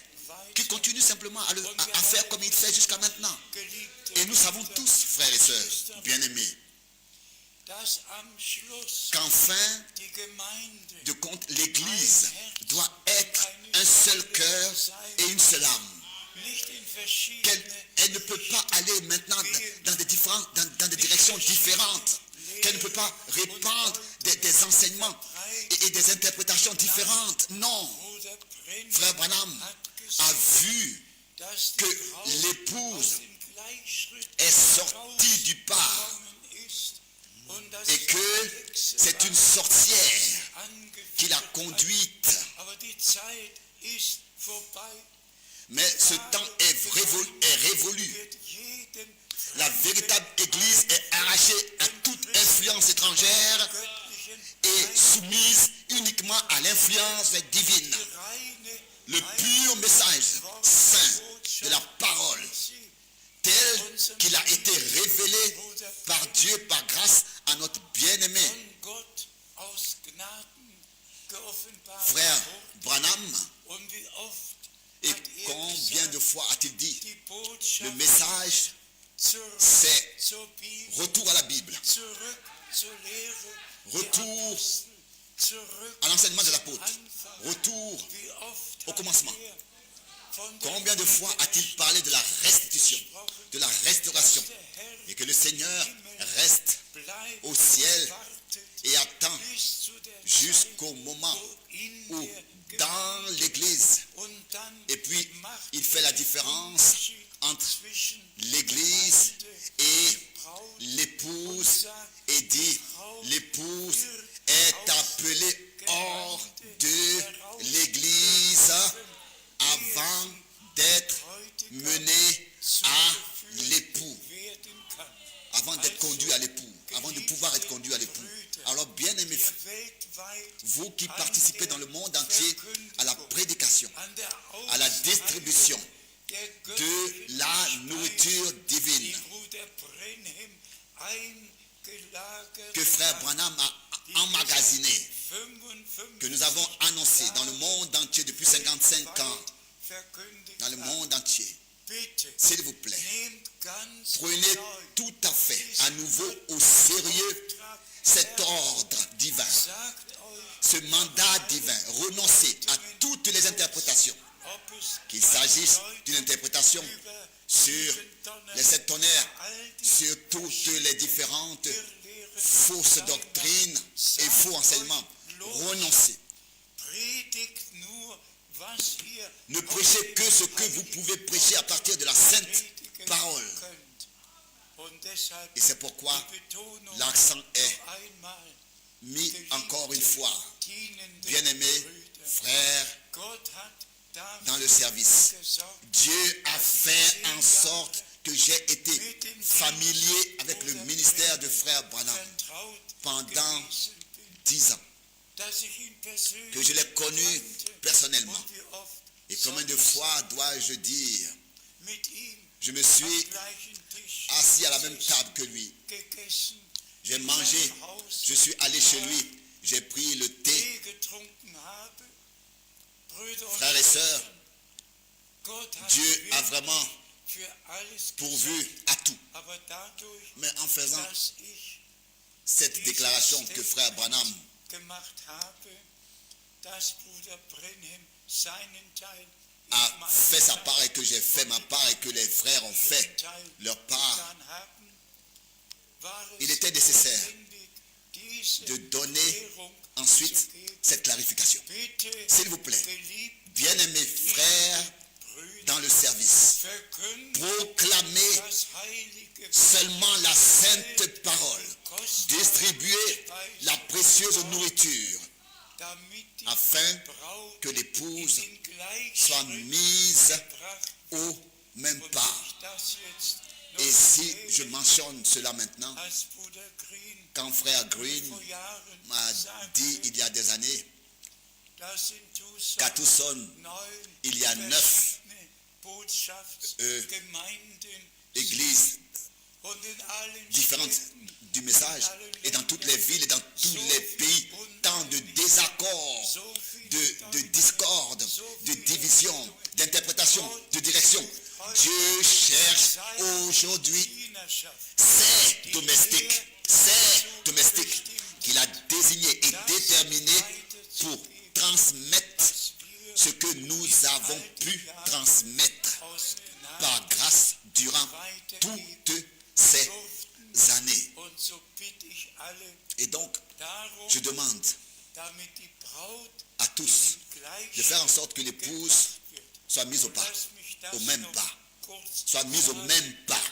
qui continue simplement à faire comme il fait jusqu'à maintenant. Et nous savons tous, frères et sœurs, bien-aimés, qu'en fin de compte, l'Église doit être un seul cœur et une seule âme. Elle ne peut pas aller maintenant dans des directions différentes. Qu'elle ne peut pas répandre des enseignements et des interprétations différentes. Non. Frère Branham a vu que l'épouse est sortie du pas et que c'est une sorcière qui l'a conduite. Mais ce temps est révolu. La véritable Église est arrachée à toute influence étrangère et soumise uniquement à l'influence divine. Le pur message saint de la parole, tel qu'il a été révélé par Dieu, par grâce à notre bien-aimé frère Branham. Et combien de fois a-t-il dit, le message, c'est retour à la Bible, retour à l'enseignement de l'apôtre, retour au commencement. Combien de fois a-t-il parlé de la restitution, de la restauration, et que le Seigneur reste au ciel et attend jusqu'au moment où dans l'Église, et puis il fait la différence entre l'Église et l'épouse et dit, l'épouse est appelée hors de l'Église avant d'être menée à l'époux, avant d'être conduit à l'époux, avant de pouvoir être conduit à l'époux. Alors bien aimés, vous qui participez dans le monde entier à la prédication, à la distribution de la nourriture divine que frère Branham a emmagasiné, que nous avons annoncé dans le monde entier depuis 55 ans, dans le monde entier. S'il vous plaît, prenez tout à fait à nouveau au sérieux cet ordre divin, ce mandat divin. Renoncez à toutes les interprétations, qu'il s'agisse d'une interprétation sur les 7 tonnerres, sur toutes les différentes fausses doctrines et faux enseignements. Renoncez. Ne prêchez que ce que vous pouvez prêcher à partir de la sainte parole. Et c'est pourquoi l'accent est mis encore une fois, bien-aimés frères, dans le service. Dieu a fait en sorte que j'ai été familier avec le ministère de frère Branham pendant 10 ans, que je l'ai connu personnellement. Et combien de fois dois-je dire, je me suis assis à la même table que lui, j'ai mangé, je suis allé chez lui, j'ai pris le thé. Frères et sœurs, Dieu a vraiment pourvu à tout. Mais en faisant cette déclaration que frère Branham a fait sa part et que j'ai fait ma part et que les frères ont fait leur part, il était nécessaire de donner ensuite cette clarification. S'il vous plaît, bien-aimés frères dans le service, proclamez seulement la sainte parole, distribuez la précieuse nourriture, afin que l'épouse soit mise au même pas. Et si je mentionne cela maintenant, quand frère Green m'a dit il y a des années qu'à Tucson, il y a 9 églises différentes du message, et dans toutes les villes et dans tous les pays, tant de désaccords, de discorde, de division, d'interprétation, de direction. Dieu cherche aujourd'hui ces domestiques qu'il a désignés et déterminés pour transmettre ce que nous avons pu transmettre par grâce durant toutes ces années. Et donc, je demande à tous de faire en sorte que l'épouse soit mise au même pas. Soit mise au même pas.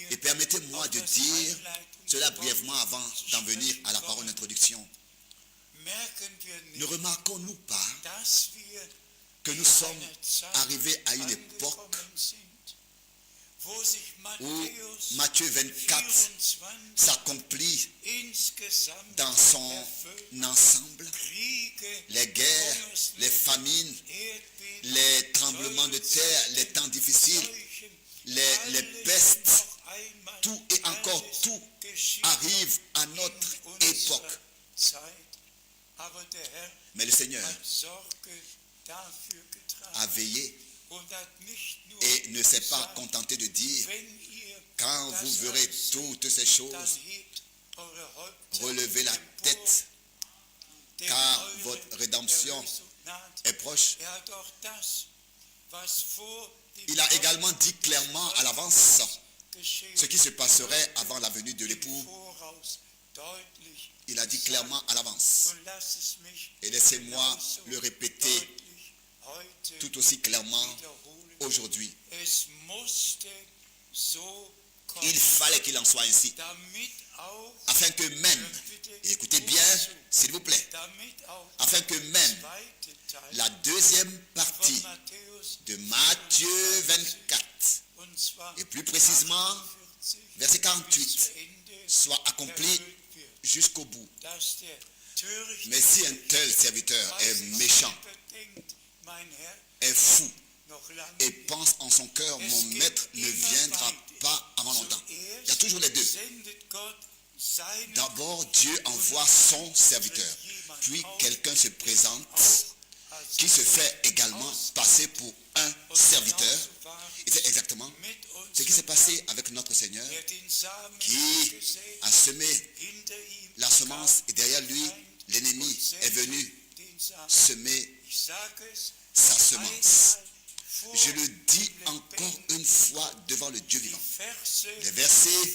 Et permettez-moi de dire cela brièvement avant d'en venir à la parole d'introduction. Ne remarquons-nous pas que nous sommes arrivés à une époque où Matthieu 24 s'accomplit dans son ensemble, les guerres, les famines, les tremblements de terre, les temps difficiles, les pestes, tout et encore tout arrive à notre époque. Mais le Seigneur a veillé et ne s'est pas contenté de dire: quand vous verrez toutes ces choses, relevez la tête, car votre rédemption est proche. Il a également dit clairement à l'avance ce qui se passerait avant la venue de l'époux. Il a dit clairement à l'avance. Et laissez-moi le répéter tout aussi clairement aujourd'hui. Il fallait qu'il en soit ainsi, afin que même, et écoutez bien s'il vous plaît, afin que même la deuxième partie de Matthieu 24, et plus précisément verset 48, soit accomplie jusqu'au bout. Mais si un tel serviteur est méchant, est fou, et pense en son cœur: mon maître ne viendra pas avant longtemps. Il y a toujours les deux. D'abord, Dieu envoie son serviteur, puis quelqu'un se présente qui se fait également passer pour un serviteur. Et c'est exactement ce qui s'est passé avec notre Seigneur, qui a semé la semence, et derrière lui, l'ennemi est venu semer sa semence. Je le dis encore une fois devant le Dieu vivant. Les versets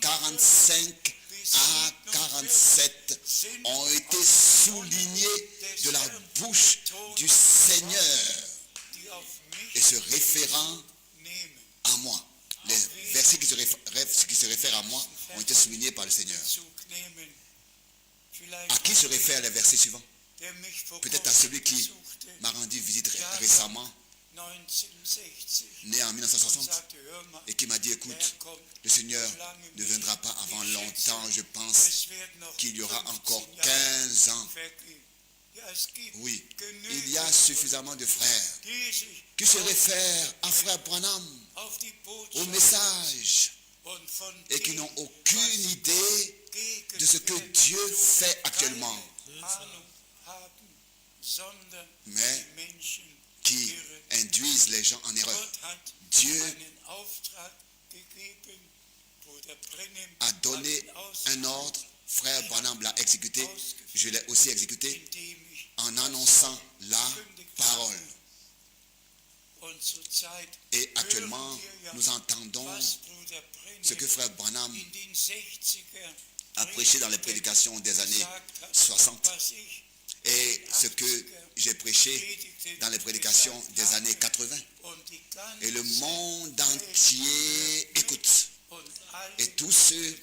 45 à 47 ont été soulignés de la bouche du Seigneur et se référant à moi. Les versets qui se réfèrent à moi ont été soulignés par le Seigneur. À qui se réfèrent les versets suivants? Peut-être à celui qui m'a rendu visite récemment, né en 1960, et qui m'a dit: écoute, le Seigneur ne viendra pas avant longtemps, je pense qu'il y aura encore 15 ans. Oui, il y a suffisamment de frères qui se réfèrent à frère Branham, au message, et qui n'ont aucune idée de ce que Dieu fait actuellement, mais qui induisent les gens en erreur. Dieu a donné un ordre, frère Branham l'a exécuté, je l'ai aussi exécuté en annonçant la parole. Et actuellement, nous entendons ce que frère Branham a prêché dans les prédications des années 60 et ce que j'ai prêché dans les prédications des années 80. Et le monde entier écoute. Et tous ceux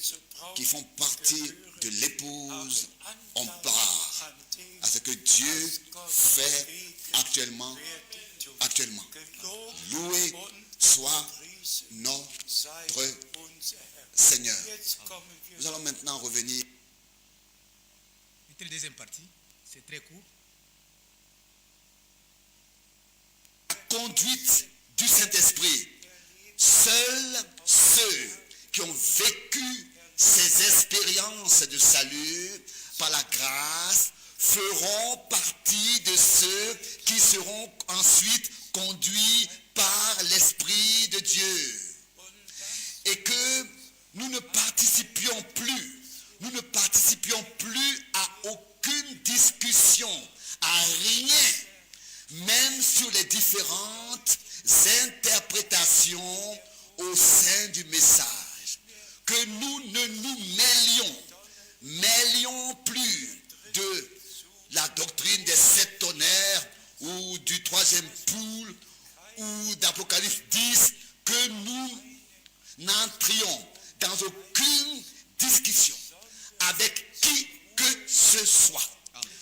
qui font partie de l'épouse ont part à ce que Dieu fait actuellement. Loué soit notre Seigneur. Nous allons maintenant revenir. C'était la deuxième partie, c'est très court. La conduite du Saint-Esprit. Seuls ceux qui ont vécu ces expériences de salut par la grâce feront partie de ceux qui seront ensuite conduits par l'Esprit de Dieu. Et que nous ne participions plus à aucune discussion, à rien, même sur les différentes interprétations au sein du message. Que nous ne nous mêlions plus de la doctrine des 7 tonnerres ou du 3e poule ou d'Apocalypse 10, que nous n'entrions dans aucune discussion avec qui que ce soit,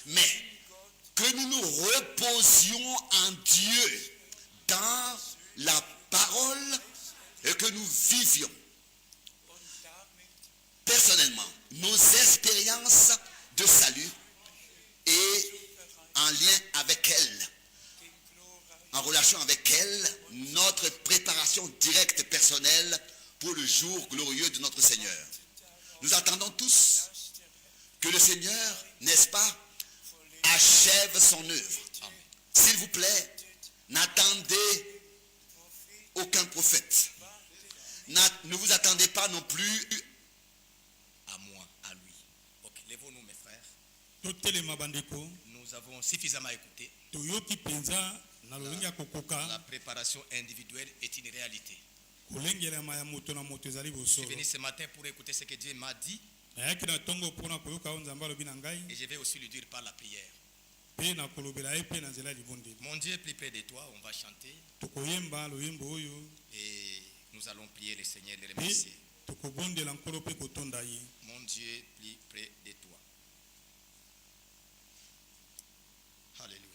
mais que nous nous reposions en Dieu dans la parole et que nous vivions personnellement nos expériences de salut et en lien avec elle, en relation avec elle, notre préparation directe personnelle pour le jour glorieux de notre Seigneur. Nous attendons tous que le Seigneur, n'est-ce pas, achève son œuvre. S'il vous plaît, n'attendez aucun prophète. Ne vous attendez pas non plus à moi, à lui. Ok, lèvons-nous mes frères. Nous avons suffisamment écouté. La préparation individuelle est une réalité. Je suis venu ce matin pour écouter ce que Dieu m'a dit. Et je vais aussi lui dire par la prière. Mon Dieu est plus près de toi, on va chanter. Et nous allons prier le Seigneur et le remercier. Mon Dieu est plus près de toi. Alléluia.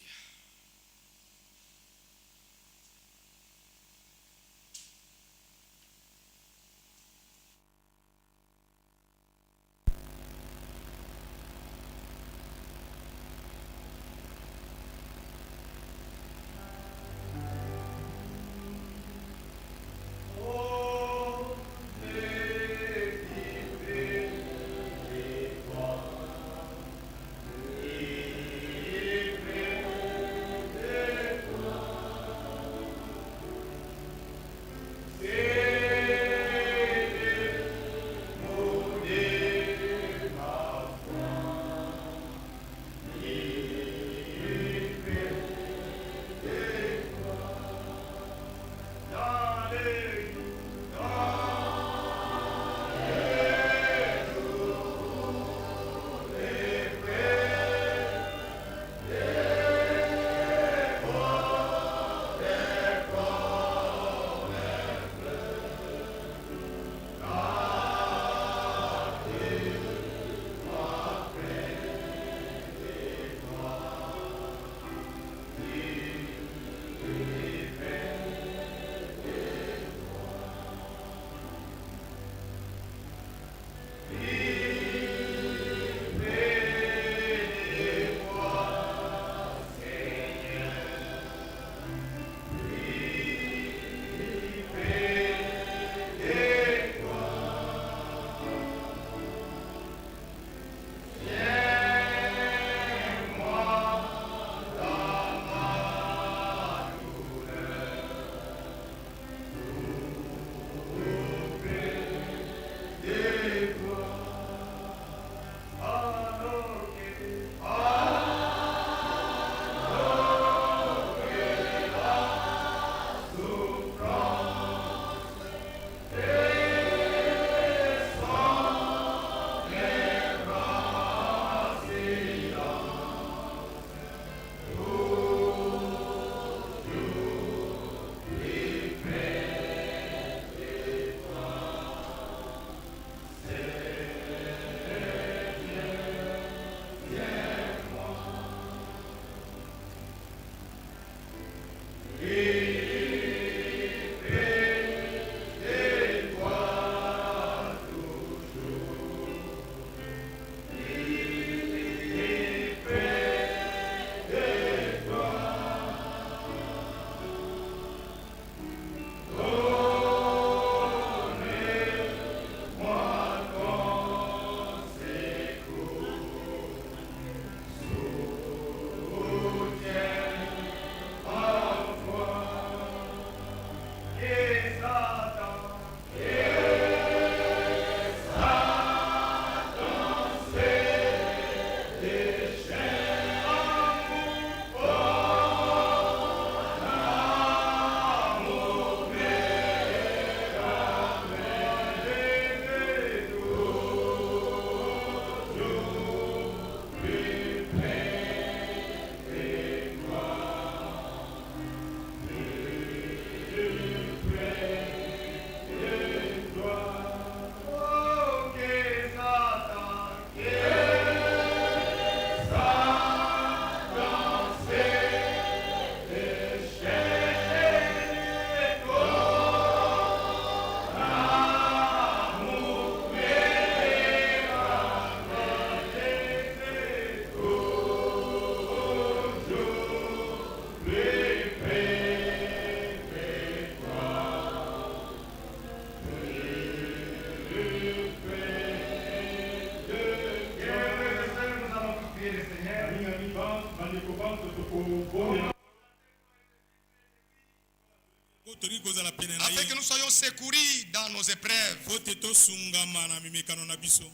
afin que nous soyons secourus dans nos épreuves.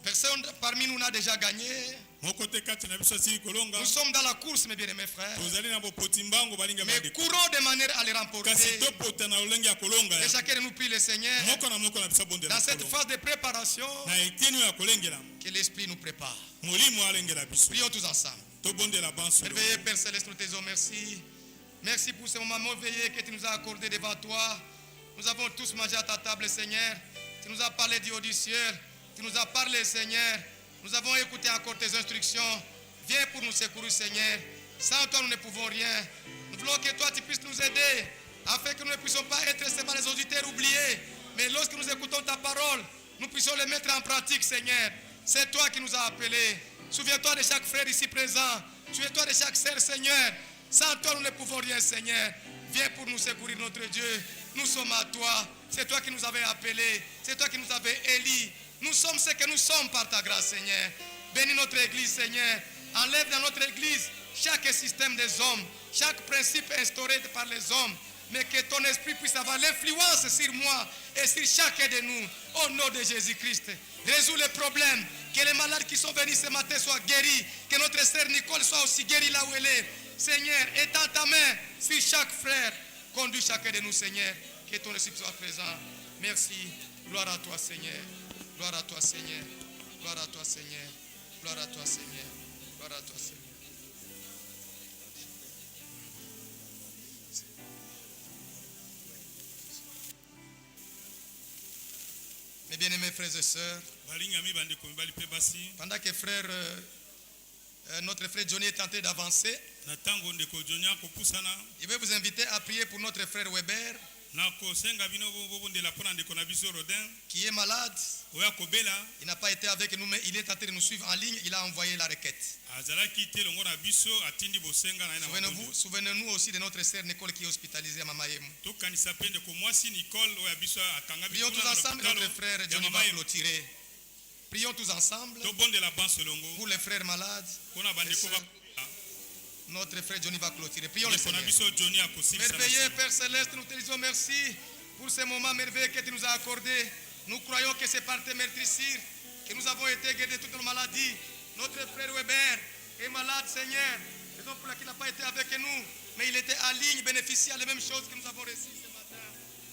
Personne parmi nous n'a déjà gagné. Nous sommes dans la course, mes bien-aimés frères, mais courons de manière à les remporter. Et chacun de nous prie le Seigneur dans cette phase de préparation que l'Esprit nous prépare. Prions tous ensemble. Merveilleux Père Céleste, nous te disons merci. Merci pour ce moment merveilleux que tu nous as accordé devant toi. Nous avons tous mangé à ta table, Seigneur. Tu nous as parlé du haut du ciel. Tu nous as parlé, Seigneur. Nous avons écouté encore tes instructions. Viens pour nous secourir, Seigneur. Sans toi, nous ne pouvons rien. Nous voulons que toi, tu puisses nous aider afin que nous ne puissions pas être seulement les auditeurs oubliés. Mais lorsque nous écoutons ta parole, nous puissions les mettre en pratique, Seigneur. C'est toi qui nous as appelés. Souviens-toi de chaque frère ici présent. Souviens-toi de chaque sœur, Seigneur. Sans toi, nous ne pouvons rien, Seigneur. Viens pour nous secourir, notre Dieu. Nous sommes à toi. C'est toi qui nous avais appelés. C'est toi qui nous avais élis. Nous sommes ce que nous sommes par ta grâce, Seigneur. Bénis notre Église, Seigneur. Enlève dans notre Église chaque système des hommes, chaque principe instauré par les hommes. Mais que ton esprit puisse avoir l'influence sur moi et sur chacun de nous. Au nom de Jésus-Christ. Résous les problèmes. Que les malades qui sont venus ce matin soient guéris. Que notre sœur Nicole soit aussi guérie là où elle est. Seigneur, étends ta main sur chaque frère. Conduis chacun de nous, Seigneur. Que ton esprit soit présent. Merci. Gloire à toi, Seigneur. Gloire à toi, Seigneur. Gloire à toi, Seigneur. Gloire à toi, Seigneur. Gloire à toi, Seigneur. Mes bien-aimés frères et sœurs, pendant que notre frère Johnny est tenté d'avancer, je vais vous inviter à prier pour notre frère Weber qui est malade. Il n'a pas été avec nous, mais il est tenté de nous suivre en ligne. Il a envoyé la requête. Souvenez-nous aussi de notre sœur Nicole qui est hospitalisée à Mamayemu. Prions tous ensemble, notre frère Johnny va clôturer. Prions tous ensemble pour les frères malades. Notre frère Johnny va clôturer. Prions le Seigneur. Merveilleux Père Céleste, nous te disons merci pour ce moment merveilleux que tu nous as accordé. Nous croyons que c'est par tes meurtrissures que nous avons été guéris de toutes nos maladies. Notre frère Weber est malade, Seigneur. Raison pour laquelle il n'a pas été avec nous, mais il était en ligne, bénéficiant des mêmes choses que nous avons reçues ce matin.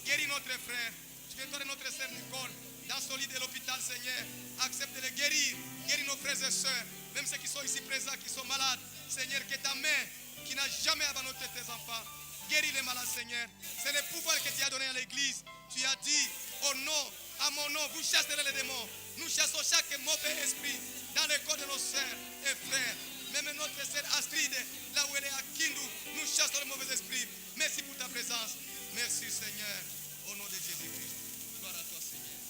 Guéris notre frère. Souviens-toi de notre sœur Nicole dans son lit de l'hôpital, Seigneur. Accepte de les guérir. Guéris nos frères et sœurs, même ceux qui sont ici présents, qui sont malades. Seigneur, que ta main qui n'a jamais abandonné tes enfants, guéris les malades, Seigneur. C'est le pouvoir que tu as donné à l'église. Tu as dit, au nom, à mon nom, vous chasserez les démons. Nous chassons chaque mauvais esprit dans le corps de nos sœurs et frères. Même notre sœur Astrid, là où elle est à Kindu, nous chassons les mauvais esprits. Merci pour ta présence. Merci, Seigneur. Au nom de Jésus-Christ. Gloire à toi, Seigneur.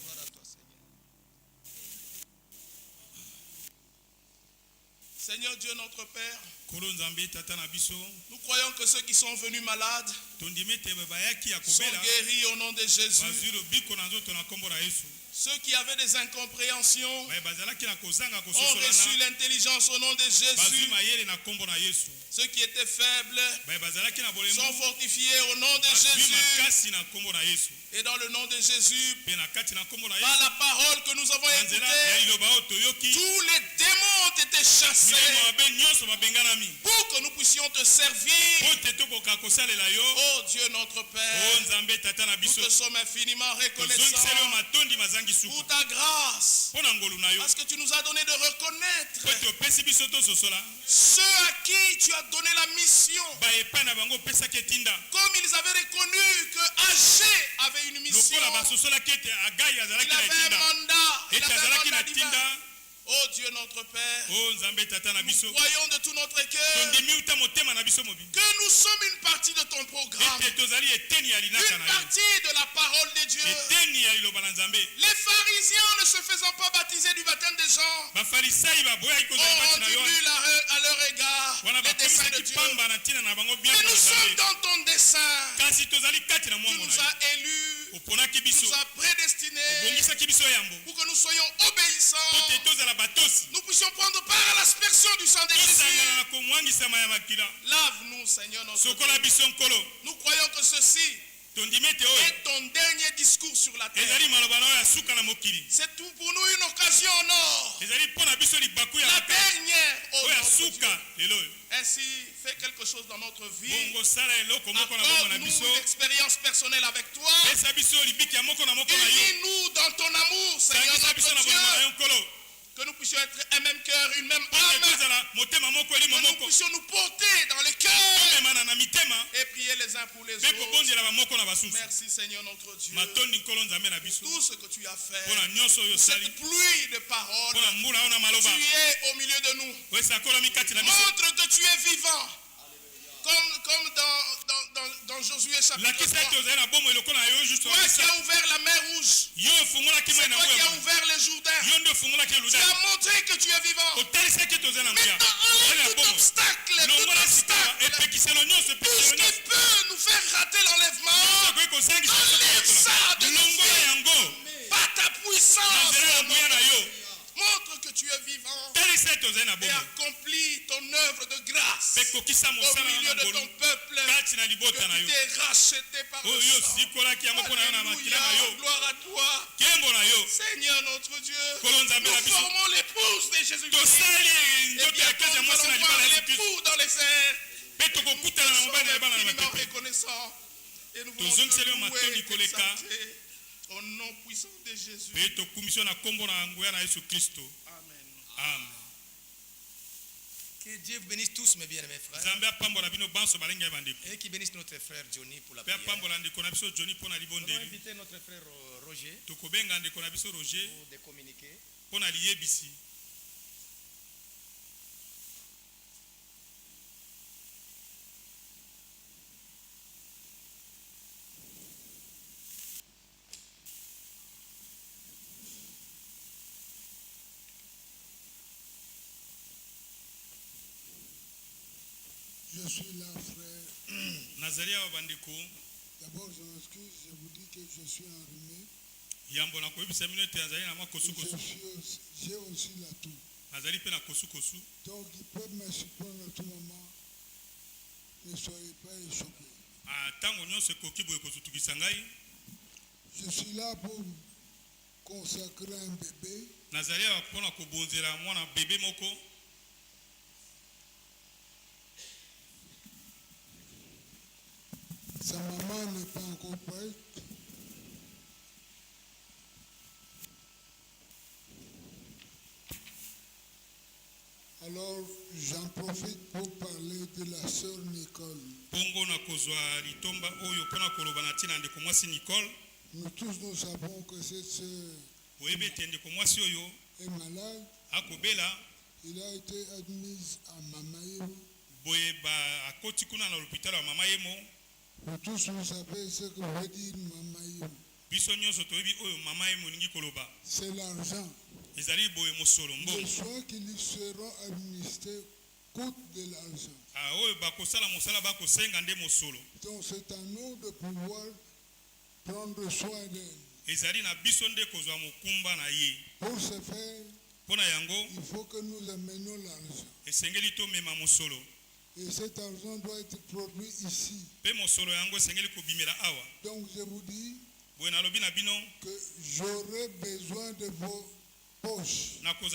Gloire à toi, Seigneur. Seigneur Dieu notre Père, nous croyons que ceux qui sont venus malades sont guéris au nom de Jésus. Ceux qui avaient des incompréhensions ont reçu l'intelligence au nom de Jésus. Ceux qui étaient faibles sont fortifiés au nom de Jésus. Et dans le nom de Jésus, par la parole que nous avons écoutée, tous les démons ont été chassés pour que nous puissions te servir. Oh Dieu notre Père, nous te sommes infiniment reconnaissants pour ta grâce, parce que tu nous as donné de reconnaître ceux à qui tu as donné la mission, comme ils avaient reconnu que AG avait une mission, il avait un mandat, il avait un mandat divin. Oh Dieu notre Père, nous croyons de tout notre cœur que nous sommes une partie de ton programme, une partie de la parole de Dieu. Les pharisiens, ne se faisant pas baptiser du baptême des gens, ont rendu à leur égard les desseins de Dieu. Mais nous sommes dans ton dessein. Tu nous as élus, tu nous as prédestinés pour que nous soyons obéissants. Nous puissions prendre part à l'aspersion du sang de Jésus. Lave-nous, Seigneur notre Dieu. Nous croyons que ceci Et ton dernier discours sur la terre. C'est tout pour nous une occasion en or. La dernière au Dieu. Ainsi, fais quelque chose dans notre vie. Accorde-nous une expérience personnelle avec toi. Unis-nous dans ton amour, Seigneur notre Dieu. Que nous puissions être un même cœur, une même âme. Que nous puissions nous porter dans les cœurs et prier les uns pour les autres. Merci Seigneur notre Dieu pour tout ce que tu as fait. Cette pluie de paroles. Tu es au milieu de nous. Montre que tu es vivant. Comme dans Josué chapitre 3. Toi qui as ouvert la mer rouge. C'est toi qui as ouvert le Jourdain. Tu as montré que tu es vivant. Maintenant, enlève tout obstacle. Tout ce qui peut nous faire rater l'enlèvement. Enlève ça de nous. Par ta puissance. Montre que tu es vivant et accomplis ton œuvre de grâce au milieu de ton peuple, que tu t'es racheté par le sang. Alléluia, gloire à toi. Seigneur notre Dieu, nous formons l'épouse de Jésus-Christ. Et bientôt nous allons voir l'époux dans les airs. Nous sommes infiniment reconnaissants et nous voulons te louer et t'exalter. Au nom puissant de Jésus. Amen. Que Dieu bénisse tous mes bien-aimés frères. Et qui bénisse notre frère Johnny pour la prière. Nous allons inviter notre frère Roger pour de communiquer. Je suis là, frère. D'abord, je m'excuse, je vous dis que je suis enrhumé. J'ai aussi la toux. Donc, ils peuvent me surprendre à tout moment. Ne soyez pas choqués. Je suis là pour consacrer un bébé. Sa maman n'est pas encore prête. Alors, j'en profite pour parler de la sœur Nicole. Nous tous nous savons que cette sœur est malade. Il a été admise à Mamaïmo. Vous tous vous savez ce que veut dire Mamaïmo. C'est l'argent. Les soins qui lui seront administrés coûtent de l'argent. Donc c'est à nous de pouvoir prendre soin d'elle. Pour ce faire, il faut que nous amenions l'argent. Et cet argent doit être produit ici. Donc je vous dis que j'aurai besoin de vos poches pour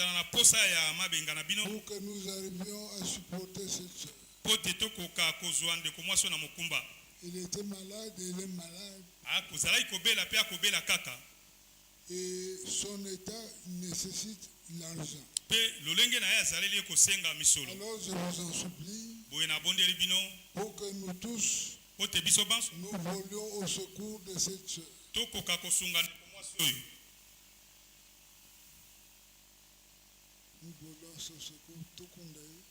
que nous arrivions à supporter cette soeur. Il était malade, il est malade. Et son état nécessite l'argent. Alors je vous en supplie pour que nous tous nous volions au secours de cette soeur. Nous volons au secours tout le monde.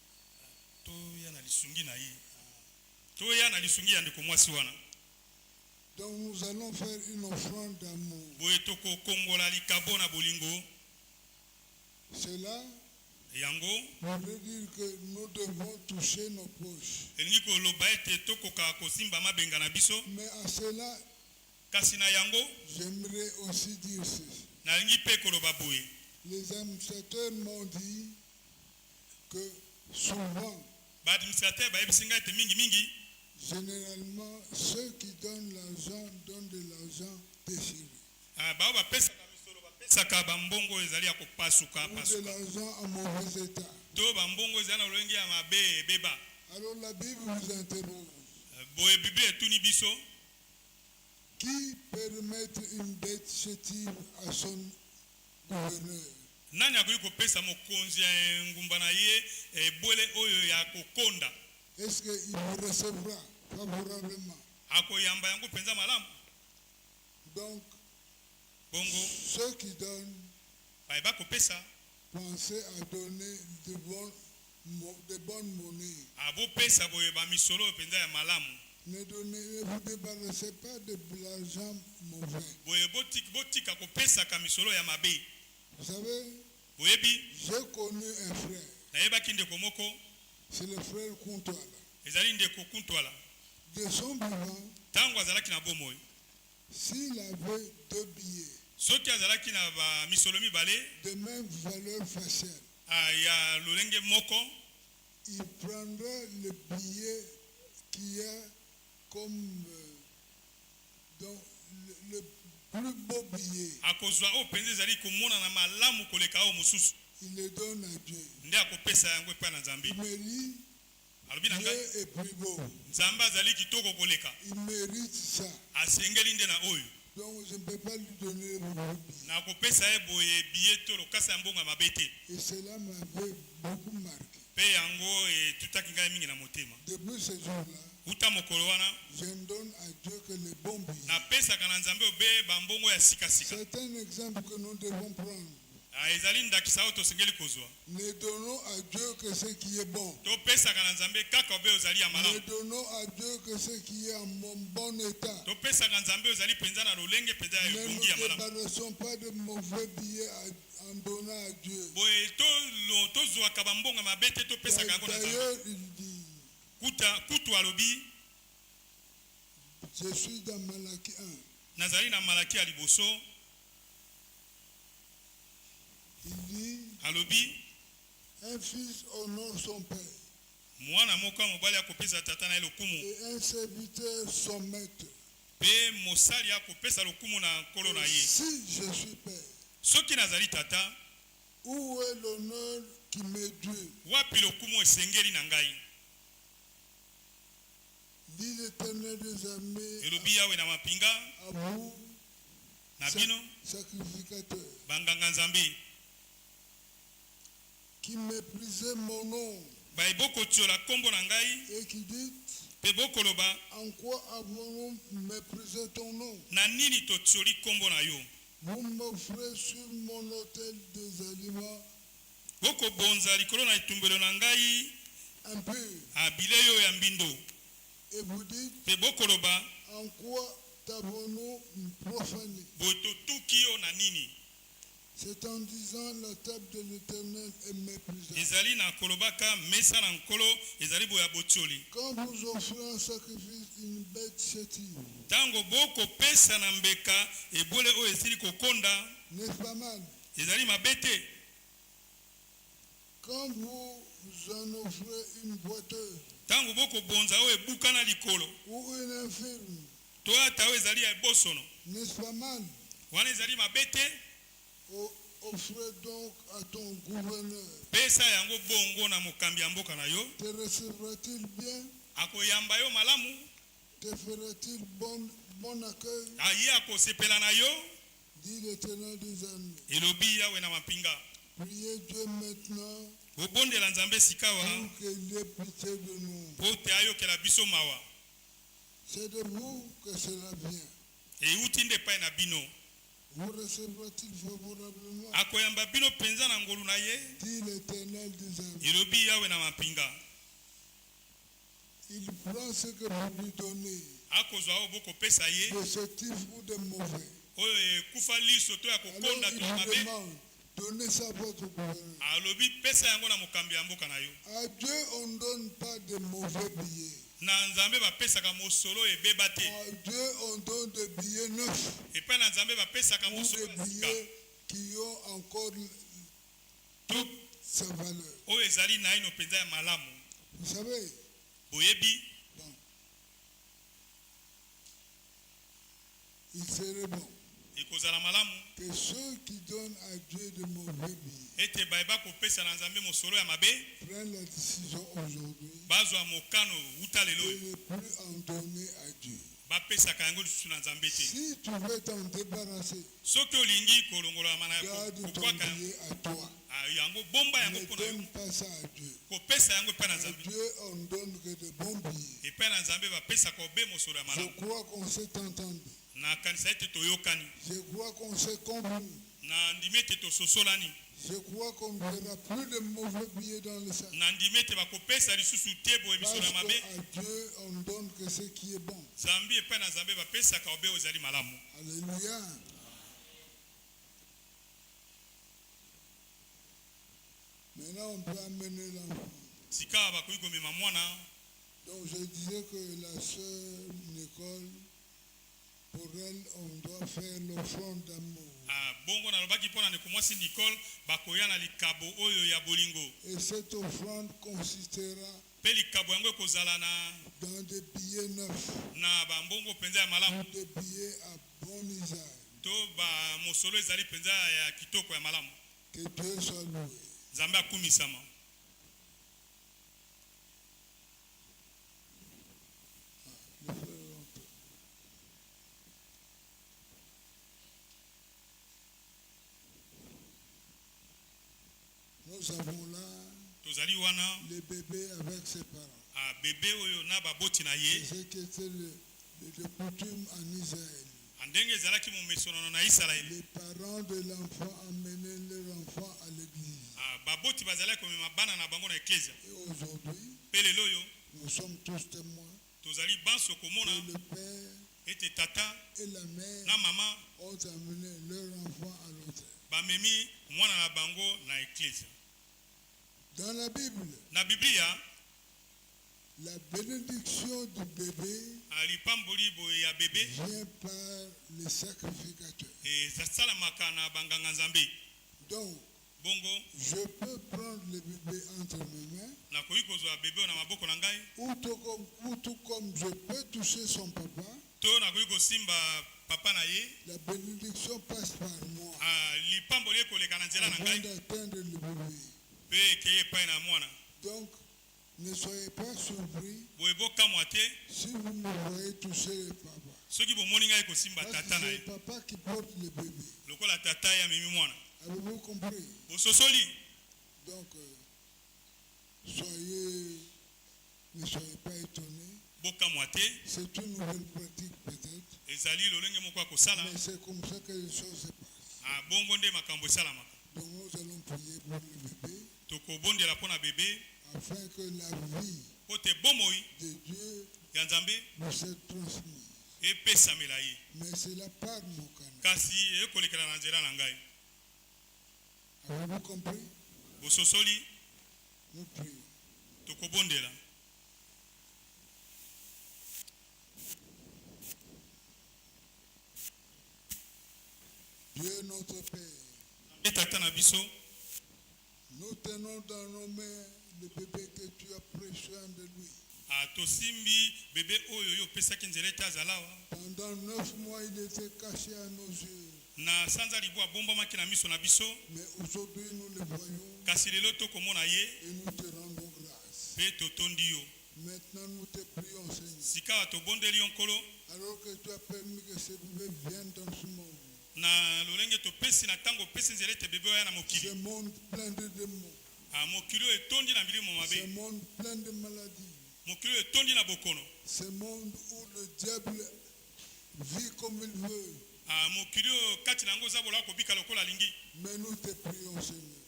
Donc nous allons faire une offrande d'amour. Cela voudrait dire que nous devons toucher nos poches. Mais à cela, j'aimerais aussi dire ceci. Les administrateurs m'ont dit que souvent, Généralement, ceux qui donnent de l'argent déchiré. Ou de l'argent en mauvais état. Alors la Bible vous interroge. Qui peut remettre une dette chétive à son gouverneur? Est-ce qu'il vous recevra favorablement? Donc, ceux qui donnent, pensez à donner de bonnes monnaies. Ne vous débarrassez pas de l'argent mauvais. Vous savez, j'ai connu un frère. C'est le frère Kuntwala. De son vivant, s'il avait 2 billets de même valeur faciale, il prendrait le billet qui a comme donc, le plus beau billet. Il le donne à Dieu. Il me dit, Dieu est plus beau. Il mérite ça. Donc je ne peux pas lui donner le billet. Et cela m'avait beaucoup marqué. Depuis ce jour-là, je donne à Dieu que les bons billets. C'est un exemple que nous devons prendre. Ne donnons à Dieu que ce qui est bon. Ne donnons à Dieu que ce qui est en bon état. Ne nous débarrassons pas de mauvais billets en donnant à Dieu. D'ailleurs, il dit, je suis dans Malaki 1. Il dit, un fils honore son père. Et un serviteur son maître. Et si je suis père, où est l'honneur qui m'est dû? Dit l'Éternel des armées à vous, sacrificateurs, qui méprisez mon nom et qui dites, en quoi avons-nous méprisé ton nom? Vous m'offrez sur mon autel des aliments impurs. Et vous dites, en quoi t'avons-nous profané? C'est en disant la table de l'Éternel est méprisable. Quand vous offrez un sacrifice, une bête chétive, n'est-ce pas mal? Quand vous en offrez une boiteuse ou une infirme, n'est-ce pas mal? Offrez donc à ton gouverneur. Te recevra-t-il bien? Te fera-t-il bon accueil? Dit l'Éternel des armées. Priez Dieu maintenant pour qu'il ait pitié de nous. C'est de vous que cela vient. Vous recevrez-t-il favorablement? Dit l'Éternel des armées. Il prend ce que vous lui donnez, de chétif ou de mauvais. Alors il demande, donnez ça à votre gouverneur. À Dieu, on ne donne pas de mauvais billets. À Dieu, on donne des billets neufs. Ou des billets qui ont encore toute sa valeur. Vous savez, bon, il serait bon que ceux qui donnent à Dieu de mauvais billets prennent la décision aujourd'hui de ne plus en donner à Dieu. Si tu veux t'en débarrasser, garde ton billet à toi. Ne donne pas ça à Dieu. À Dieu, on donne que de bons billets. Je crois qu'on s'est entendu. Je crois qu'on s'est convenu. Je crois qu'on ne verra plus de mauvais billets dans le sac. Parce qu'à Dieu, on donne que ce qui est bon. Alléluia. Maintenant, on peut amener l'enfant. Donc, je disais que la sœur Nicole, pour elle, on doit faire l'offrande d'amour. Et cette offrande consistera dans des billets neufs, des billets à bon usage. Que Dieu soit loué. Nous avons là les bébés avec ses parents. C'est ce qui était le coutume en Israël. Les parents de l'enfant amenaient leur enfant à l'église. Et aujourd'hui, nous sommes tous témoins que le père et la mère ont amené leur enfant à l'autel. Dans la Bible, la bénédiction du bébé vient par le sacrificateur. Donc, je peux prendre le bébé entre mes mains, ou tout comme je peux toucher son papa, la bénédiction passe par moi avant d'atteindre le bébé. Donc, ne soyez pas surpris si vous me voyez toucher le papa. Parce que c'est le papa qui porte le bébé. Avez-vous compris? Donc, ne soyez pas étonnés. C'est une nouvelle pratique peut-être. Mais c'est comme ça que les choses se passent. Donc nous allons prier pour le bébé. Afin que la vie de Dieu nous soit transmise. Mais c'est la part de mon canal. Avez-vous compris? Nous prions. Dieu notre Père, nous tenons dans nos mains le bébé que tu as pris soin de lui. Pendant 9 mois, il était caché à nos yeux. Mais aujourd'hui, nous le voyons et nous te rendons grâce. Maintenant, nous te prions, Seigneur. Alors que tu as permis que ce bébé vienne dans ce monde. Ce monde plein de démons. Ce monde plein de maladies. Ce monde où le diable vit comme il veut. Mais nous te prions, Seigneur,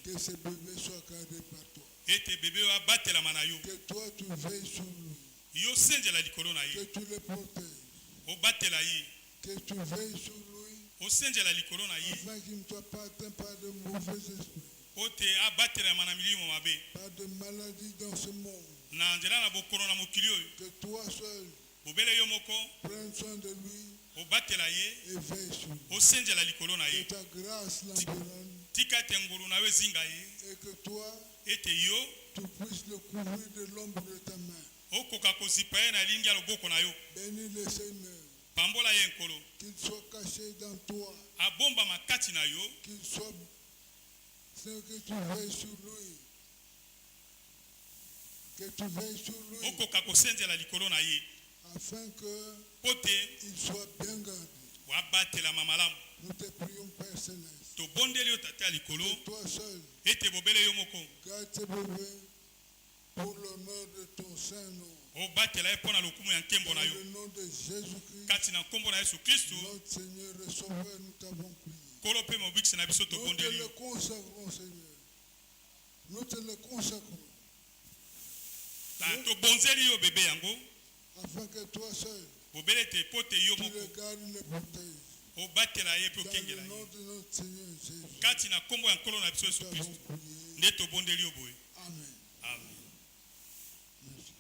que ce bébé soit gardé par toi. Que toi tu veilles sur lui. Que tu le protèges. Que tu veilles sur lui. Afin qu'il ne soit pas atteint par de mauvais esprits. Pas de maladie dans ce monde. Que toi seul prenne soin de lui et veille sur lui. Que ta grâce l'environne et que toi tu puisses le couvrir de l'ombre de ta main. Bénis le Seigneur pambola ye nkolo qu'il soit caché dans toi, abomba makati na yo qu'il soit ce que tu veilles sur lui, que tu veilles sur lui, okoka kosenzela likolo na ye afin que pote il soit bien gardé. wabatelama malamu. Nous te prions, Père Céleste, tobondeli yo tata ya likolo que toi seul ete bobele yo moko garde tes bébés pour l'honneur de ton saint nom. obatela ye mpo na lokumu ya nkembo na Dans yo le nom de Jésus-Christ, kati na nkombo na yesu kristu notre Seigneur et Sauveur, nous t'avons prié. nkolo mpe mobikisi na biso Nous te tobondeli le yo consacrons, Seigneur. Nous te le consacrons, tobonzeli yo bebe yango afin que toi seul, bobele ete po te yo tu moko le gardes et le protèges. obatela ye mpe Dans le okengela nom ye de notre Seigneur Jésus, kati na nkombo ya nkolo na biso nous yesu t'avons kristu prié. nde tobondeli yo boye Amen. amen. Merci.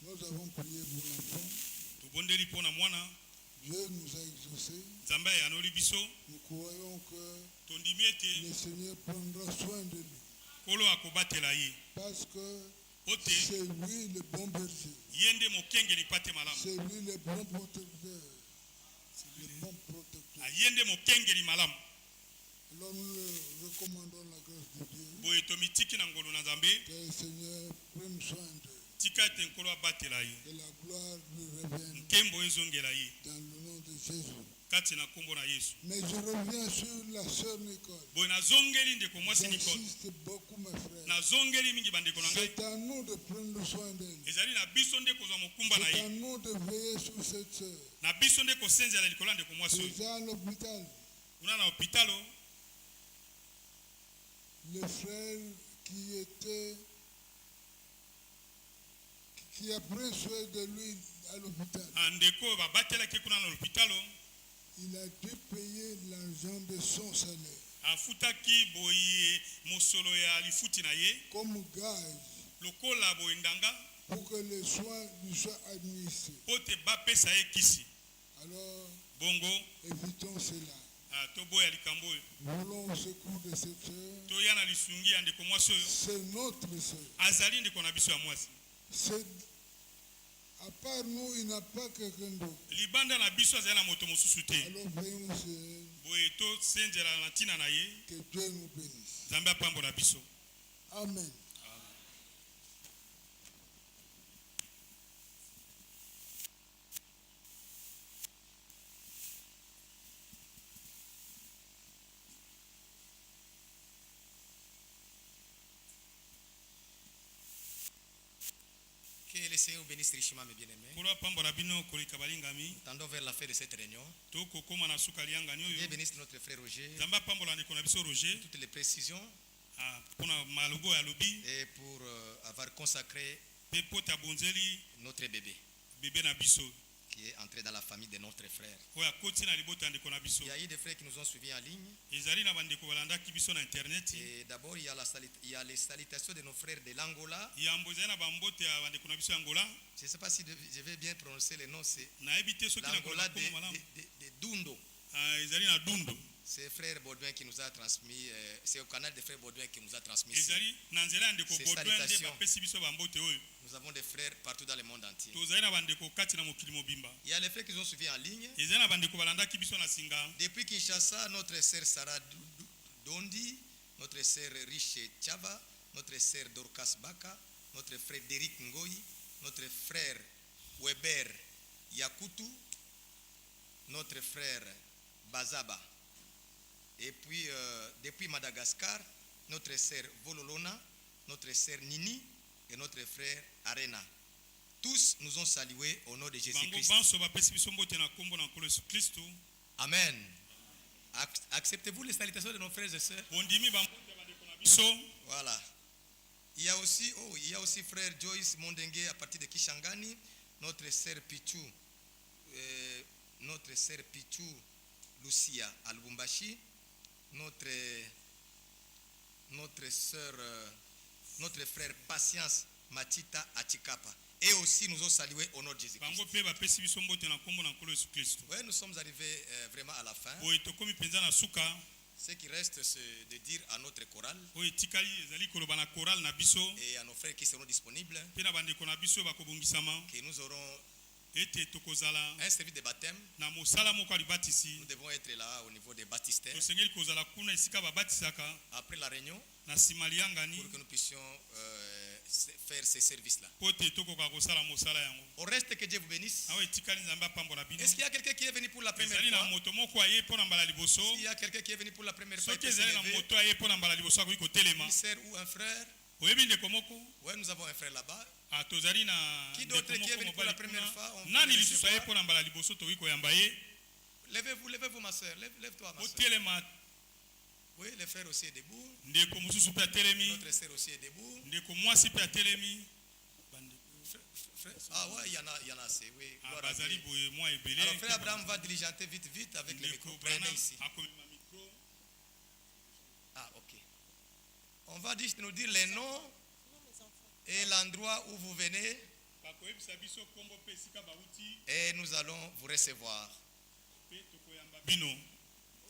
Nous avons prié pour l'enfant. tobondeli mpo na mwana Dieu nous a exaucés. nzambe ayanoli biso Nous croyons que tondimi ete le Seigneur prendra soin de lui. nkolo akobatela ye Parce que po te c'est lui le bon berger. ye nde mokengeli mpa te malamu C'est lui le bon protecteur. Le bon protecteur. ye nde mokengeli malamu. Alors nous le recommandons la grâce de Dieu. boye tomitiki na ngolu na nzambe Que le Seigneur prenne soin d'eux. tika ete nkolo abatela ye Que la gloire lui revienne nkembo ezongela ye dans le nom de Jésus. kati na nkombo na yesu. Mais je reviens sur la sœur Nicole. boye nazongeli ndeko mwasi nikole J'insiste beaucoup, mes frères. nazongeli mingi bandeko na ngai C'est à nous de prendre soin d'elle. ezali na biso nde kozwa mokumba na C'est à ye nous de veiller sur cette sœur. na biso nde kosenzela likolo ya ndeko mwasi oyo Déjà à l'hôpital, kuna na hopitalo le frère qui a pris soin de lui à l'hôpital, ndeko oyo babatelaki kuna na hopitalo il a dû payer l'argent de son salaire afutaki boye mosolo ya lifuti na ye comme gage lokola boye ndanga pour que les soins lui soient administrés. po te bapesa ye kisi Alors, bongo évitons cela. toboya likambo oyo Voulons au secours de cette sœur. toya na lisungi ya ndeko mwasi oyo C'est notre sœur. azali ndeko na biso ya mwasi C'est à part nous, il n'a pas quelqu'un d'autre. libanda na biso azali na moto mosusu te Alors veillons sur elle, boye tosenzela na ntina na ye que Dieu nous bénisse. nzambe apambola biso. Amen. Que le Seigneur bénisse richement, mes bien-aimés. Tendons vers la fin de cette réunion. Dieu bénisse notre frère Roger. Toutes les précisions. Et pour avoir consacré notre bébé qui est entré dans la famille de notre frère. Il y a eu des frères qui nous ont suivis en ligne. Et d'abord, il y a les salutations de nos frères de l'Angola. Je ne sais pas si je vais bien prononcer les noms. C'est l'Angola de Dundo. C'est frère Baudouin qui nous a transmis, c'est au canal des frères Baudouin qui nous a transmis ces salutations. Nous avons des frères partout dans le monde entier. Il y a les frères qui nous ont suivis en ligne. Depuis Kinshasa, notre sœur Sarah Dondi, notre sœur Riche Chaba, notre sœur Dorcas Baka, notre frère Derek Ngoyi, notre frère Weber Yakutu, notre frère Bazaba. Et puis, depuis Madagascar, notre sœur Vololona, notre sœur Nini et notre frère Arena. Tous nous ont salués au nom de Jésus-Christ. Amen. Acceptez-vous les salutations de nos frères et sœurs? Voilà. Il y a aussi frère Joyce Mondengue à partir de Kishangani, notre sœur Pichu Lucia à Lubumbashi, notre sœur, notre frère Patience Matita à Chikapa. Et aussi nous ont salué au nom de Jésus-Christ. Ouais, nous sommes arrivés vraiment à la fin. Ce qui reste, c'est de dire à notre chorale et à nos frères qui seront disponibles que nous aurons un service de baptême. Nous devons être là au niveau des baptistères après la réunion pour que nous puissions faire ces services-là. Au reste, que Dieu vous bénisse. Est-ce qu'il y a quelqu'un qui est venu pour la première fois? S'il y a quelqu'un qui est venu pour la première fois, une sœur ou un frère? Oui, nous avons un frère là-bas. Qui d'autre qui est venu pour la première fois? Levez-vous, ma soeur. Lève-toi, ma soeur. Oui, le frère aussi est debout. Notre sœur aussi est debout. Ah ouais, il y en a assez. Oui. Alors, frère Abraham va diligenter vite avec le micro. Prenez ici. Ah, ok. On va nous dire les noms et l'endroit où vous venez. Et nous allons vous recevoir.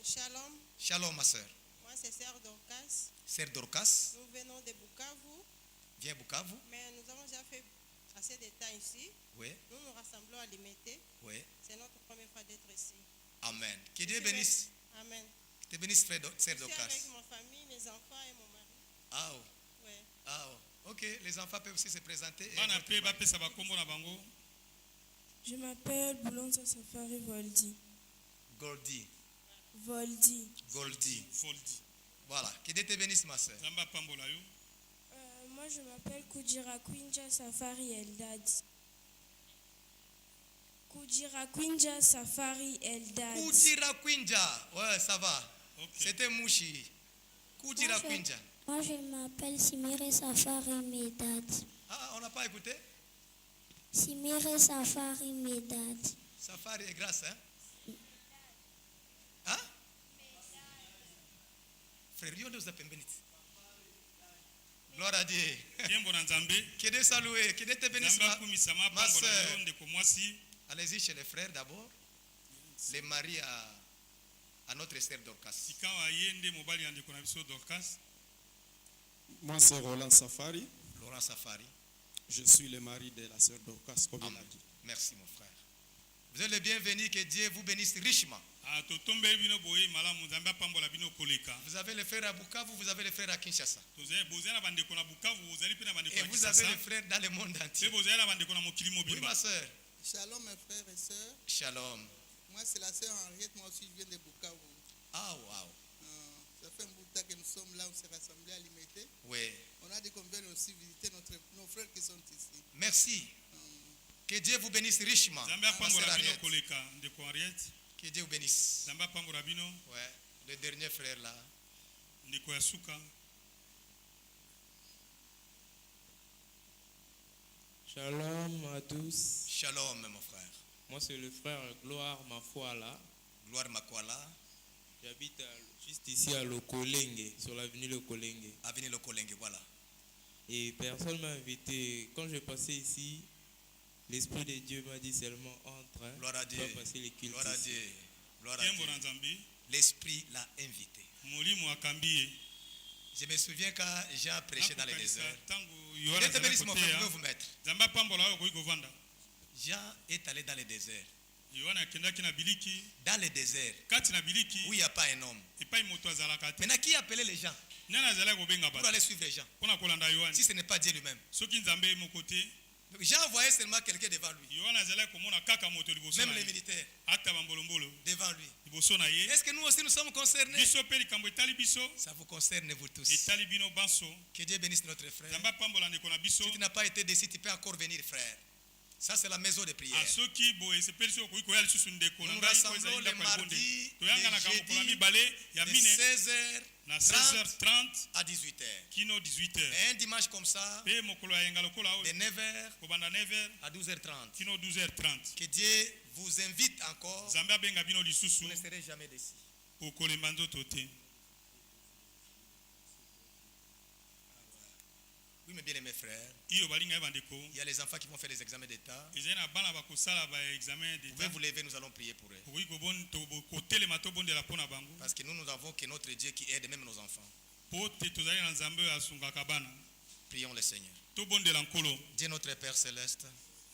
Shalom. Shalom, ma soeur. Moi, c'est Sœur Dorcas. Sœur Dorcas. Nous venons de Bukavu. Viens Bukavu. Mais nous avons déjà fait assez de temps ici. Oui. Nous nous rassemblons à Limité. Oui. C'est notre première fois d'être ici. Amen. Que Dieu bénisse. Amen. Que Dieu bénisse, Sœur Dorcas. Je suis avec ma famille, mes enfants et mon mari. Ah, oh. Oui. Ah, oh. Ok, les enfants peuvent aussi se présenter. Je m'appelle Boulonza Safari Voldi. Goldie. Voldi. Goldie. Voilà. Que Dieu te bénisse, ma soeur. Moi, je m'appelle Kudira Kwinja Safari Eldad. Kudira Kwinja Safari Eldad. Kudira Kwinja. Ouais, ça va. Okay. C'était Mouchi. Kudira Kwinja. Moi, je m'appelle Simire Safari Medad. Ah, on n'a pas écouté? Simire Safari Medad. Safari est grâce, hein? Hein? Frère, Dieu nous a bénis. Gloire à Dieu. Que Dieu salue, que Dieu te bénisse, ma soeur. Allez-y chez les frères d'abord. Les maris à notre sœur Dorcas. Moi, c'est Roland Safari. Laurent Safari. Je suis le mari de la sœur Dorcas, comme il a dit. Merci, mon frère. Vous êtes le bienvenu, que Dieu vous bénisse richement. Vous avez les frères à Bukavu, vous avez les frères à Kinshasa. Et vous avez les frères dans le monde entier. Oui, ma soeur. Shalom, mes frères et sœurs. Shalom. Moi, c'est la sœur Henriette, moi aussi, je viens de Bukavu. Ah, waouh. Ça fait un bout de temps que nous sommes là, on s'est rassemblés à Limité. Oui. On a dit qu'on vient aussi visiter nos frères qui sont ici. Merci. Que Dieu vous bénisse richement. Que Dieu vous bénisse. Ouais. Le dernier frère là. Shalom à tous. Shalom, mon frère. Moi, c'est le frère Gloire Mafuala. Gloire Makwala. J'habite juste ici à Lokolenge, sur l'avenue Lokolenge. Avenue Lokolenge, voilà. Et personne m'a invité. Quand je passais ici, l'Esprit de Dieu m'a dit seulement entre. Gloire à Dieu. Va passer les cultes. Gloire à Dieu. Gloire à Dieu. L'Esprit l'a invité. Je me souviens quand Jean prêchait dans les déserts. Dieu te bénisse, mon frère, vous pouvez vous mettre. Jean est allé dans les déserts. Dans les déserts où il n'y a pas un homme. Maintenant, qui appelait les gens pour aller suivre les gens? Si ce n'est pas Dieu lui-même. Jean voyait seulement quelqu'un devant lui. Même les militaires devant lui. Est-ce que nous aussi nous sommes concernés? Ça vous concerne vous tous. Que Dieu bénisse notre frère. Si tu n'as pas été décidé, tu peux encore venir, frère. Ça, c'est la maison de prière. Nous nous rassemblons le mardi, le jeudi, de 16h30 à 18h. Et un dimanche comme ça, de 9h à 12h30. Que Dieu vous invite encore. Vous ne serez jamais déçus. Oui, mes bien-aimés frères, il y a les enfants qui vont faire les examens d'État. Vous pouvez vous lever, nous allons prier pour eux. Parce que nous avons que notre Dieu qui aide même nos enfants. Prions le Seigneur. Dieu notre Père céleste,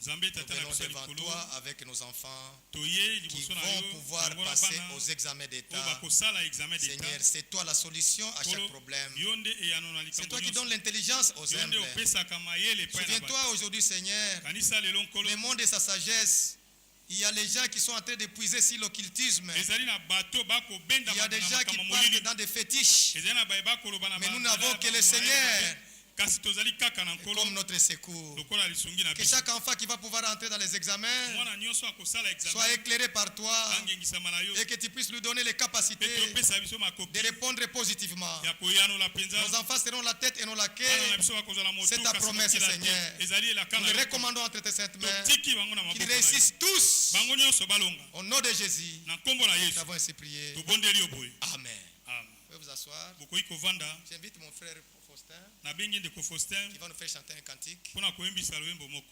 nous venons devant toi avec nos enfants qui vont pouvoir passer aux examens d'État. Seigneur, c'est toi la solution à chaque problème. C'est toi qui donnes l'intelligence aux humbles. Souviens-toi aujourd'hui, Seigneur, le monde et sa sagesse. Il y a les gens qui sont en train de puiser sur l'occultisme. Il y a des gens qui partent dans des fétiches. Mais nous n'avons que le Seigneur comme notre secours. Que chaque enfant qui va pouvoir entrer dans les examens soit éclairé par toi et que tu puisses lui donner les capacités de répondre positivement. Nos enfants seront la tête et non la queue. C'est ta promesse, Seigneur. Nous les recommandons entre tes saintes mains qu'ils réussissent tous. Au nom de Jésus, nous avons ainsi prié. Amen. Vous pouvez vous asseoir. J'invite mon frère Faustin qui va nous faire chanter un cantique.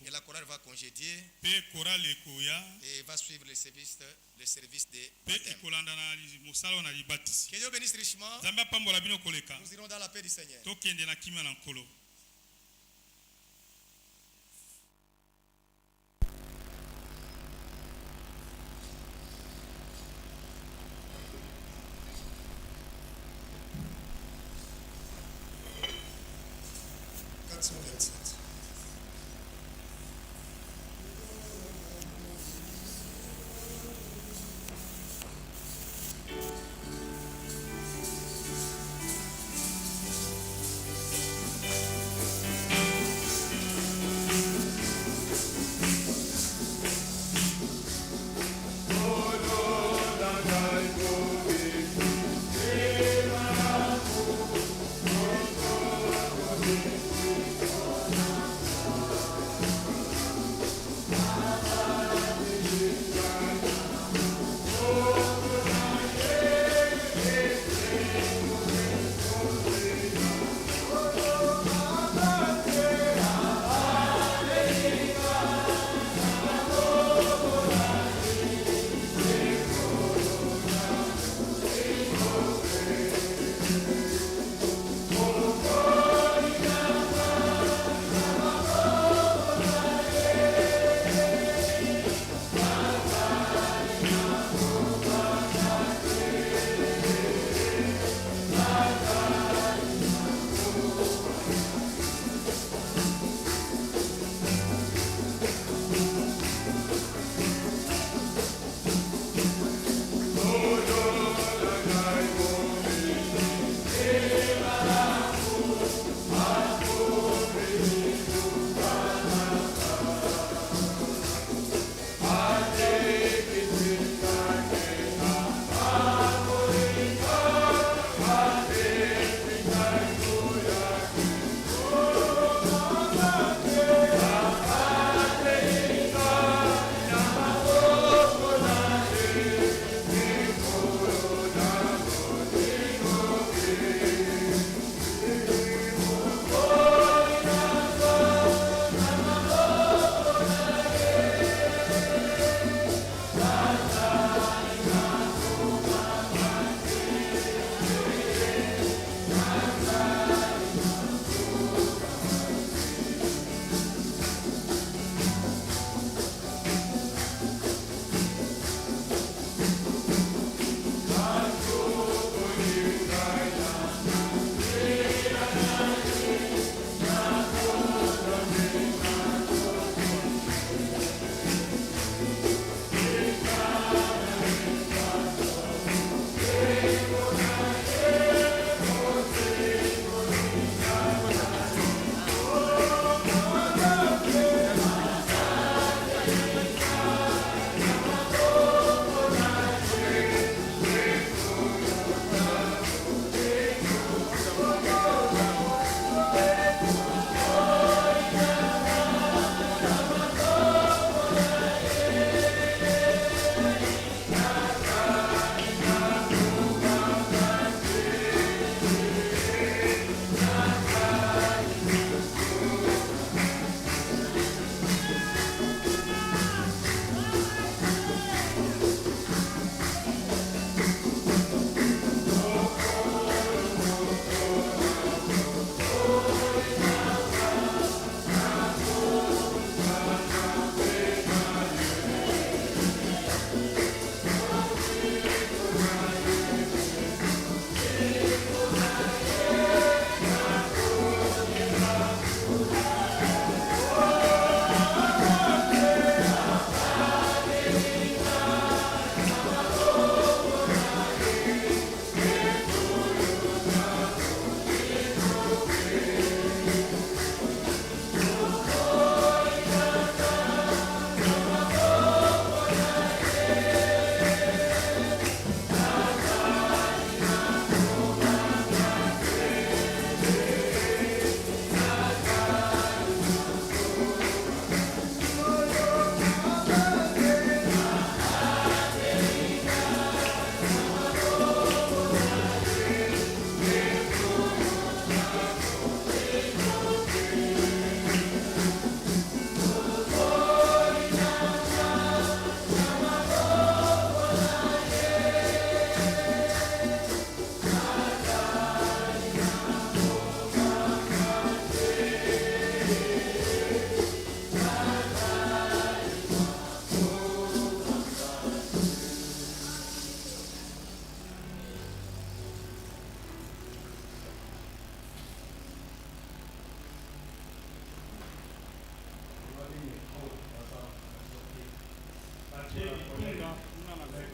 Et la chorale va congédier et va suivre le service de baptême. Que Dieu bénisse richement. Nous irons dans la paix du Seigneur.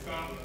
Quand